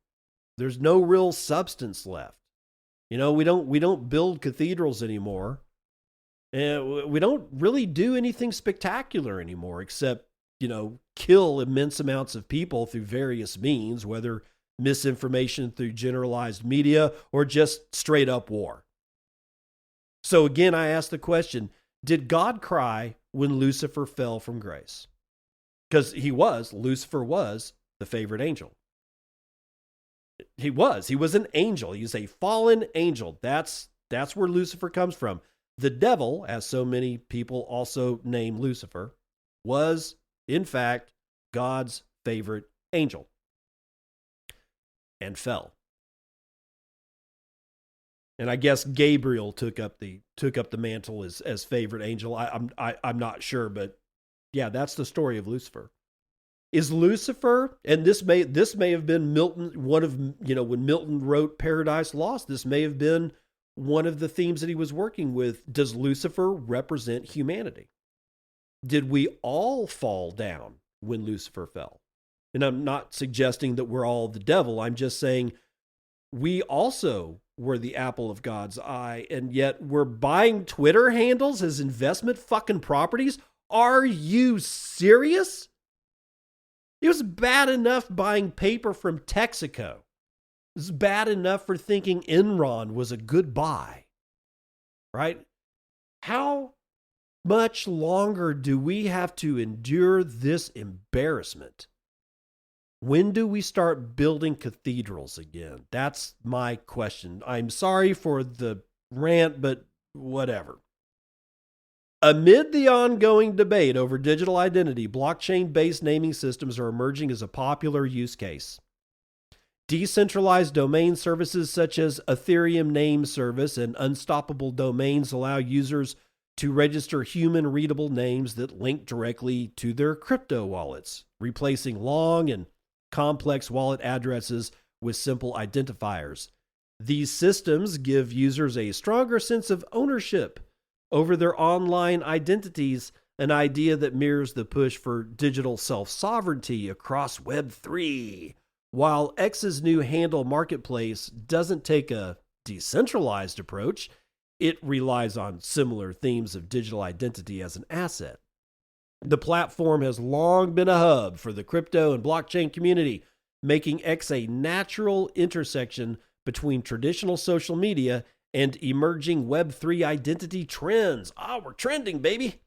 There's no real substance left. We don't build cathedrals anymore. And we don't really do anything spectacular anymore, except, kill immense amounts of people through various means, whether misinformation through generalized media or just straight up war. So again, I ask the question, did God cry when Lucifer fell from grace? Because Lucifer was the favorite angel. He was an angel. He was a fallen angel. That's where Lucifer comes from. The devil, as so many people also name Lucifer, was in fact God's favorite angel and fell. And I guess Gabriel took up the mantle as favorite angel. I'm not sure, but yeah, that's the story of Lucifer. Is Lucifer, and this may have been Milton, when Milton wrote Paradise Lost, this may have been one of the themes that he was working with. Does Lucifer represent humanity? Did we all fall down when Lucifer fell? And I'm not suggesting that we're all the devil. I'm just saying we also were the apple of God's eye, and yet we're buying Twitter handles as investment fucking properties. Are you serious? It was bad enough buying paper from Texaco. It's bad enough for thinking Enron was a good buy, right? How much longer do we have to endure this embarrassment? When do we start building cathedrals again? That's my question. I'm sorry for the rant, but whatever. Amid the ongoing debate over digital identity, blockchain-based naming systems are emerging as a popular use case. Decentralized domain services such as Ethereum Name Service and Unstoppable Domains allow users to register human-readable names that link directly to their crypto wallets, replacing long and complex wallet addresses with simple identifiers. These systems give users a stronger sense of ownership over their online identities, an idea that mirrors the push for digital self-sovereignty across Web3. While X's new Handle marketplace doesn't take a decentralized approach, it relies on similar themes of digital identity as an asset. The platform has long been a hub for the crypto and blockchain community, making X a natural intersection between traditional social media and emerging Web3 identity trends. We're trending, baby.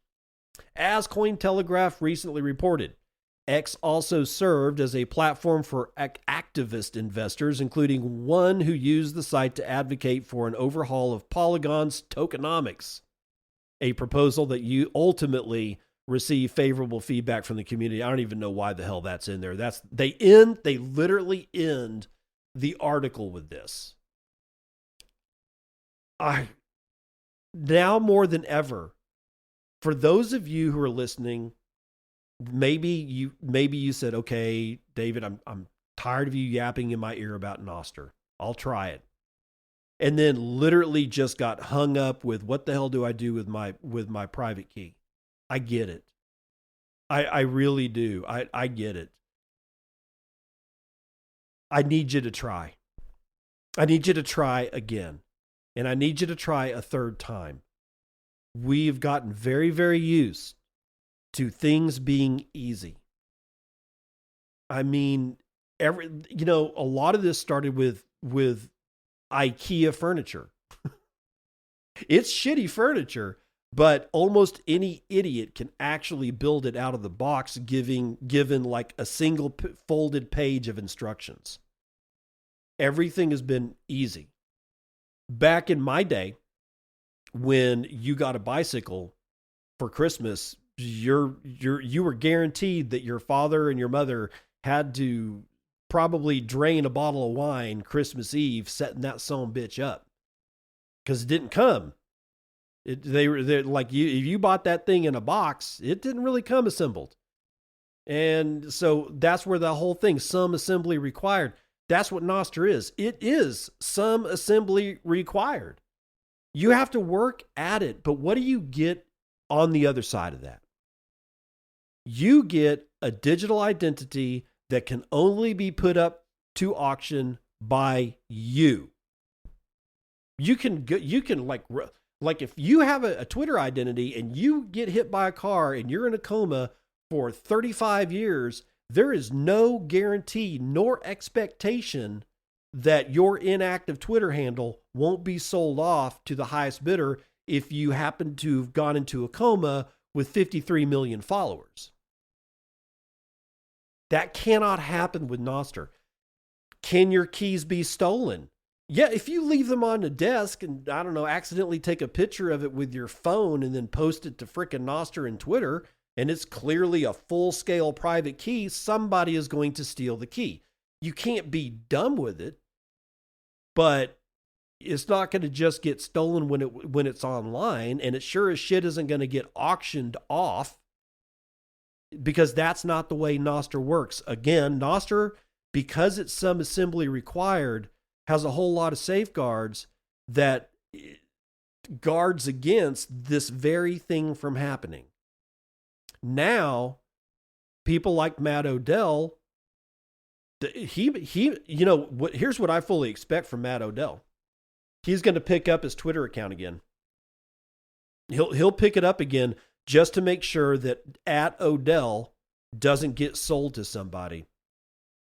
As Cointelegraph recently reported, X also served as a platform for activist investors, including one who used the site to advocate for an overhaul of Polygon's tokenomics, a proposal that you ultimately receive favorable feedback from the community. I don't even know why the hell that's in there. They literally end the article with this. Now more than ever, for those of you who are listening, maybe you said, okay, David, I'm tired of you yapping in my ear about nostr. I'll try it. And then literally just got hung up with what the hell do I do with my private key? I get it. I really do. I get it. I need you to try. I need you to try again. And I need you to try a third time. We've gotten very, very used to things being easy. I mean, a lot of this started with IKEA furniture. It's shitty furniture, but almost any idiot can actually build it out of the box, given like a single folded page of instructions. Everything has been easy. Back in my day, when you got a bicycle for Christmas, you were guaranteed that your father and your mother had to probably drain a bottle of wine Christmas Eve, setting that son bitch up, because it didn't come. They're like, if you bought that thing in a box, it didn't really come assembled. And so that's where the whole thing, some assembly required. That's what nostr is. It is some assembly required. You have to work at it, but what do you get on the other side of that? You get a digital identity that can only be put up to auction by you. You can like if you have a Twitter identity and you get hit by a car and you're in a coma for 35 years, there is no guarantee nor expectation that your inactive Twitter handle won't be sold off to the highest bidder if you happen to have gone into a coma with 53 million followers. That cannot happen with nostr. Can your keys be stolen? Yeah, if you leave them on the desk and, I don't know, accidentally take a picture of it with your phone and then post it to frickin' nostr and Twitter, and it's clearly a full-scale private key, somebody is going to steal the key. You can't be dumb with it, but it's not going to just get stolen when it's online, and it sure as shit isn't going to get auctioned off, because that's not the way nostr works. Again, nostr, because it's some assembly required, has a whole lot of safeguards that guards against this very thing from happening. Now, people like Matt Odell, here's what I fully expect from Matt Odell. He's going to pick up his Twitter account again. He'll pick it up again just to make sure that @Odell doesn't get sold to somebody.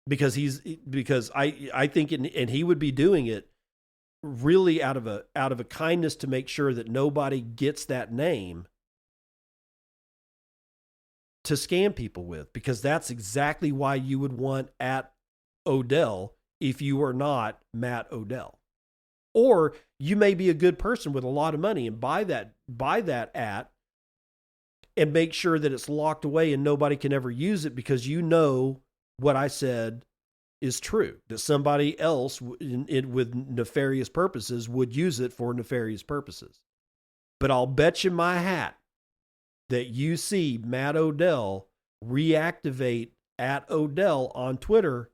because I think and he would be doing it really out of a kindness to make sure that nobody gets that name to scam people with, because that's exactly why you would want at Odell if you are not Matt Odell. Or you may be a good person with a lot of money and buy that at and make sure that it's locked away and nobody can ever use it, because you know what I said is true, that somebody else with nefarious purposes would use it for nefarious purposes. But I'll bet you my hat that you see Matt Odell reactivate at Odell on Twitter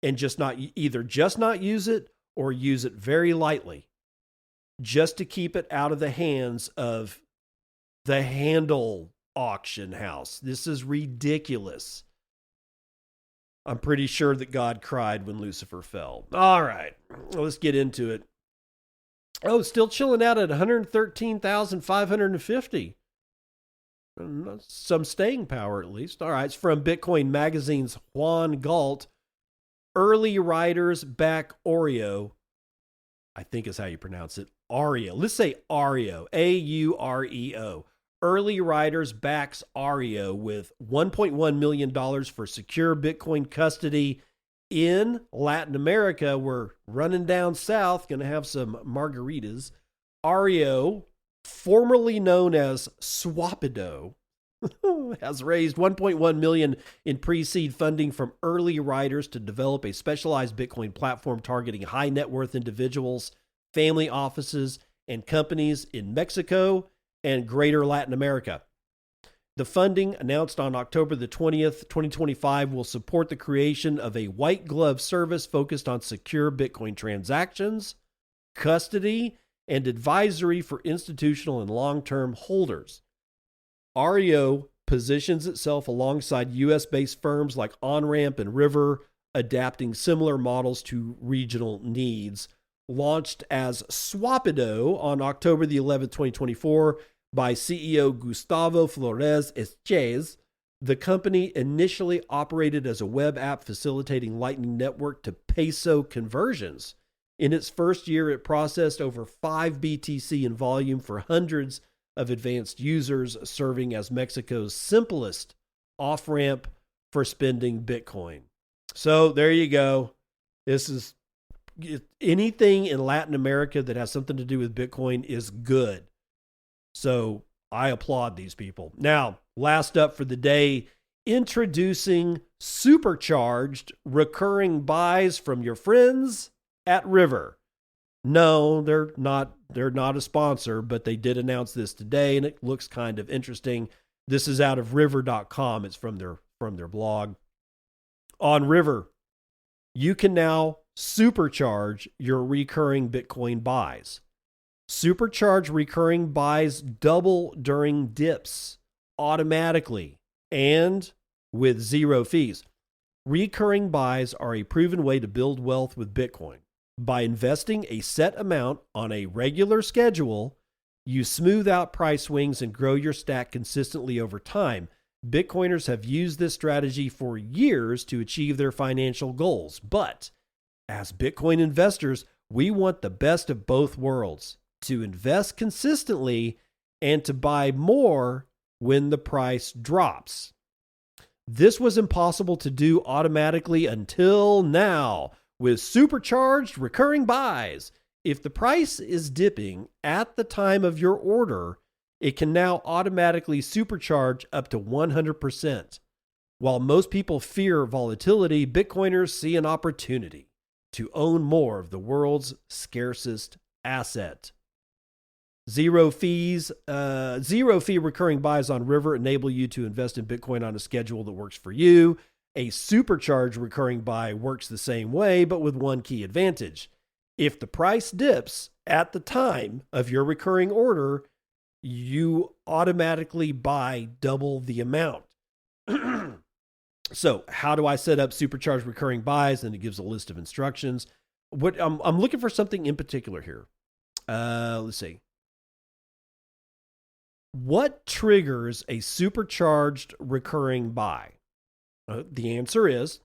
and just not use it or use it very lightly, just to keep it out of the hands of the Handle auction house. This is ridiculous. I'm pretty sure that God cried when Lucifer fell. All right, let's get into it. Oh, still chilling out at 113,550. Some staying power, at least. All right, it's from Bitcoin Magazine's Juan Galt. Early riders back Oreo. I think is how you pronounce it. Aureo. Let's say Aureo. Aureo. Early riders backs Aureo with $1.1 million for secure Bitcoin custody in Latin America. We're running down south, going to have some margaritas. Aureo, formerly known as Swapido, has raised $1.1 million in pre-seed funding from early riders to develop a specialized Bitcoin platform targeting high net worth individuals, family offices, and companies in Mexico and greater Latin America. The funding, announced on October the 20th, 2025, will support the creation of a white glove service focused on secure Bitcoin transactions, custody, and advisory for institutional and long-term holders. Aureo positions itself alongside US-based firms like OnRamp and River, adapting similar models to regional needs. Launched as Swapido on October the 11th, 2024, by CEO Gustavo Flores Esches, the company initially operated as a web app facilitating Lightning Network to peso conversions. In its first year, it processed over 5 BTC in volume for hundreds of advanced users, serving as Mexico's simplest off-ramp for spending Bitcoin. So there you go. This is anything in Latin America that has something to do with Bitcoin is good. So I applaud these people. Now, last up for the day, introducing Supercharged recurring buys from your friends at River. No, they're not a sponsor, but they did announce this today, and it looks kind of interesting. This is out of river.com. It's from their blog. On River, you can now supercharge your recurring Bitcoin buys. Supercharge recurring buys double during dips automatically and with zero fees. Recurring buys are a proven way to build wealth with Bitcoin. By investing a set amount on a regular schedule, you smooth out price swings and grow your stack consistently over time. Bitcoiners have used this strategy for years to achieve their financial goals. But as Bitcoin investors, we want the best of both worlds: to invest consistently and to buy more when the price drops. This was impossible to do automatically until now with supercharged recurring buys. If the price is dipping at the time of your order, it can now automatically supercharge up to 100%. While most people fear volatility, Bitcoiners see an opportunity to own more of the world's scarcest asset. Zero fee recurring buys on River enable you to invest in Bitcoin on a schedule that works for you. A supercharged recurring buy works the same way, but with one key advantage. If the price dips at the time of your recurring order, you automatically buy double the amount. So how do I set up supercharged recurring buys? And it gives a list of instructions. What I'm looking for something in particular here. Let's see. What triggers a supercharged recurring buy? The answer is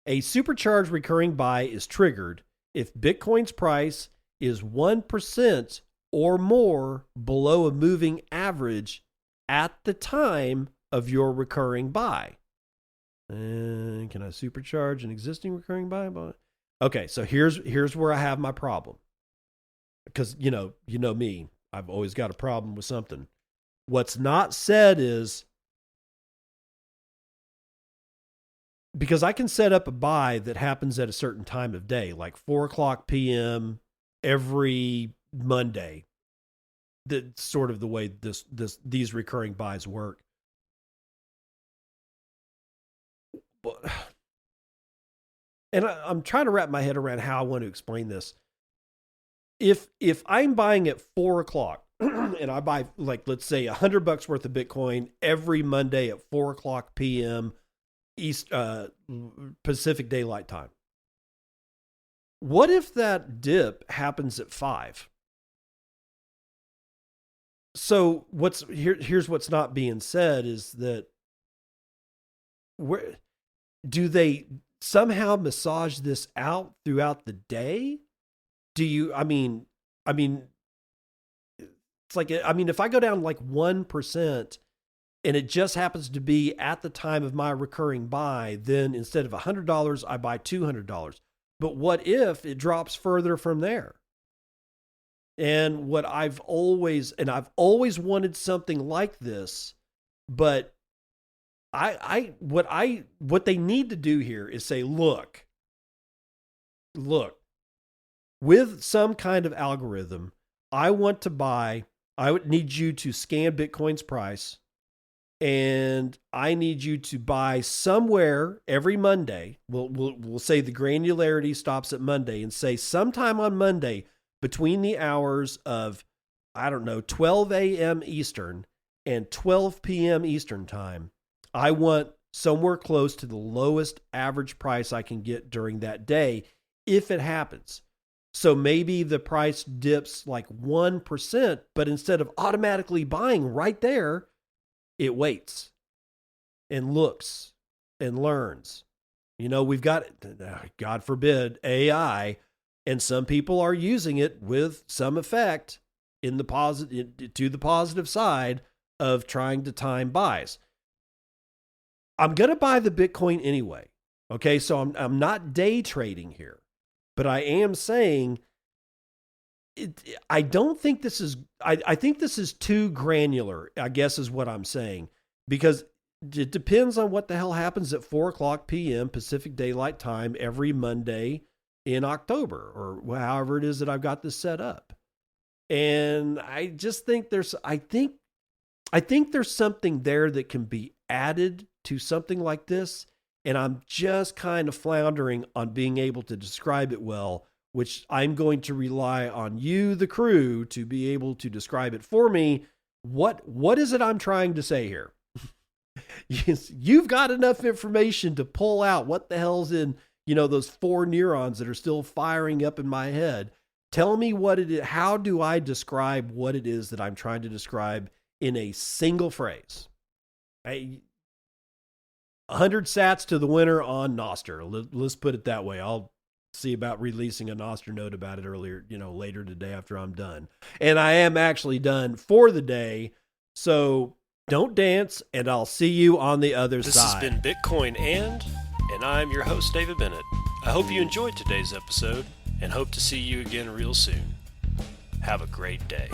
A supercharged recurring buy is triggered if Bitcoin's price is 1% or more below a moving average at the time of your recurring buy. And can I supercharge an existing recurring buy? Okay, so here's where I have my problem. Because you know me, I've always got a problem with something. What's not said is, because I can set up a buy that happens at a certain time of day, like 4:00 p.m. every Monday. That's sort of the way these recurring buys work. But, and I'm trying to wrap my head around how I want to explain this. If I'm buying at 4:00 and I buy, like, let's say $100 worth of Bitcoin every Monday at 4:00 p.m. East Pacific Daylight Time. What if that dip happens at 5? So here's what's not being said is that where do they somehow massage this out throughout the day? I mean, it's like, if I go down like 1% and it just happens to be at the time of my recurring buy, then instead of $100, I buy $200. But what if it drops further from there? And what I've always wanted something like this, but what they need to do here is say, look, with some kind of algorithm, I would need you to scan Bitcoin's price, and I need you to buy somewhere every Monday. We'll say the granularity stops at Monday, and say sometime on Monday between the hours of, 12 a.m. Eastern and 12 p.m. Eastern time, I want somewhere close to the lowest average price I can get during that day, if it happens. So maybe the price dips like 1%, but instead of automatically buying right there, it waits and looks and learns. We've got, God forbid, AI, and some people are using it with some effect to the positive side of trying to time buys. I'm going to buy the Bitcoin anyway. Okay, so I'm not day trading here. But I am saying, I don't think this is, I think this is too granular, I guess is what I'm saying. Because it depends on what the hell happens at 4:00 p.m. Pacific Daylight Time every Monday in October, or however it is that I've got this set up. And I just think I think there's something there that can be added to something like this. And I'm just kind of floundering on being able to describe it well, which I'm going to rely on you, the crew, to be able to describe it for me. What is it I'm trying to say here? You've got enough information to pull out what the hell's in, those 4 neurons that are still firing up in my head. Tell me what it is. How do I describe what it is that I'm trying to describe in a single phrase? 100 sats to the winner on Nostr. Let's put it that way. I'll see about releasing a Nostr note about it later today after I'm done. And I am actually done for the day. So don't dance, and I'll see you on the other side. This has been Bitcoin and I'm your host, David Bennett. I hope you enjoyed today's episode and hope to see you again real soon. Have a great day.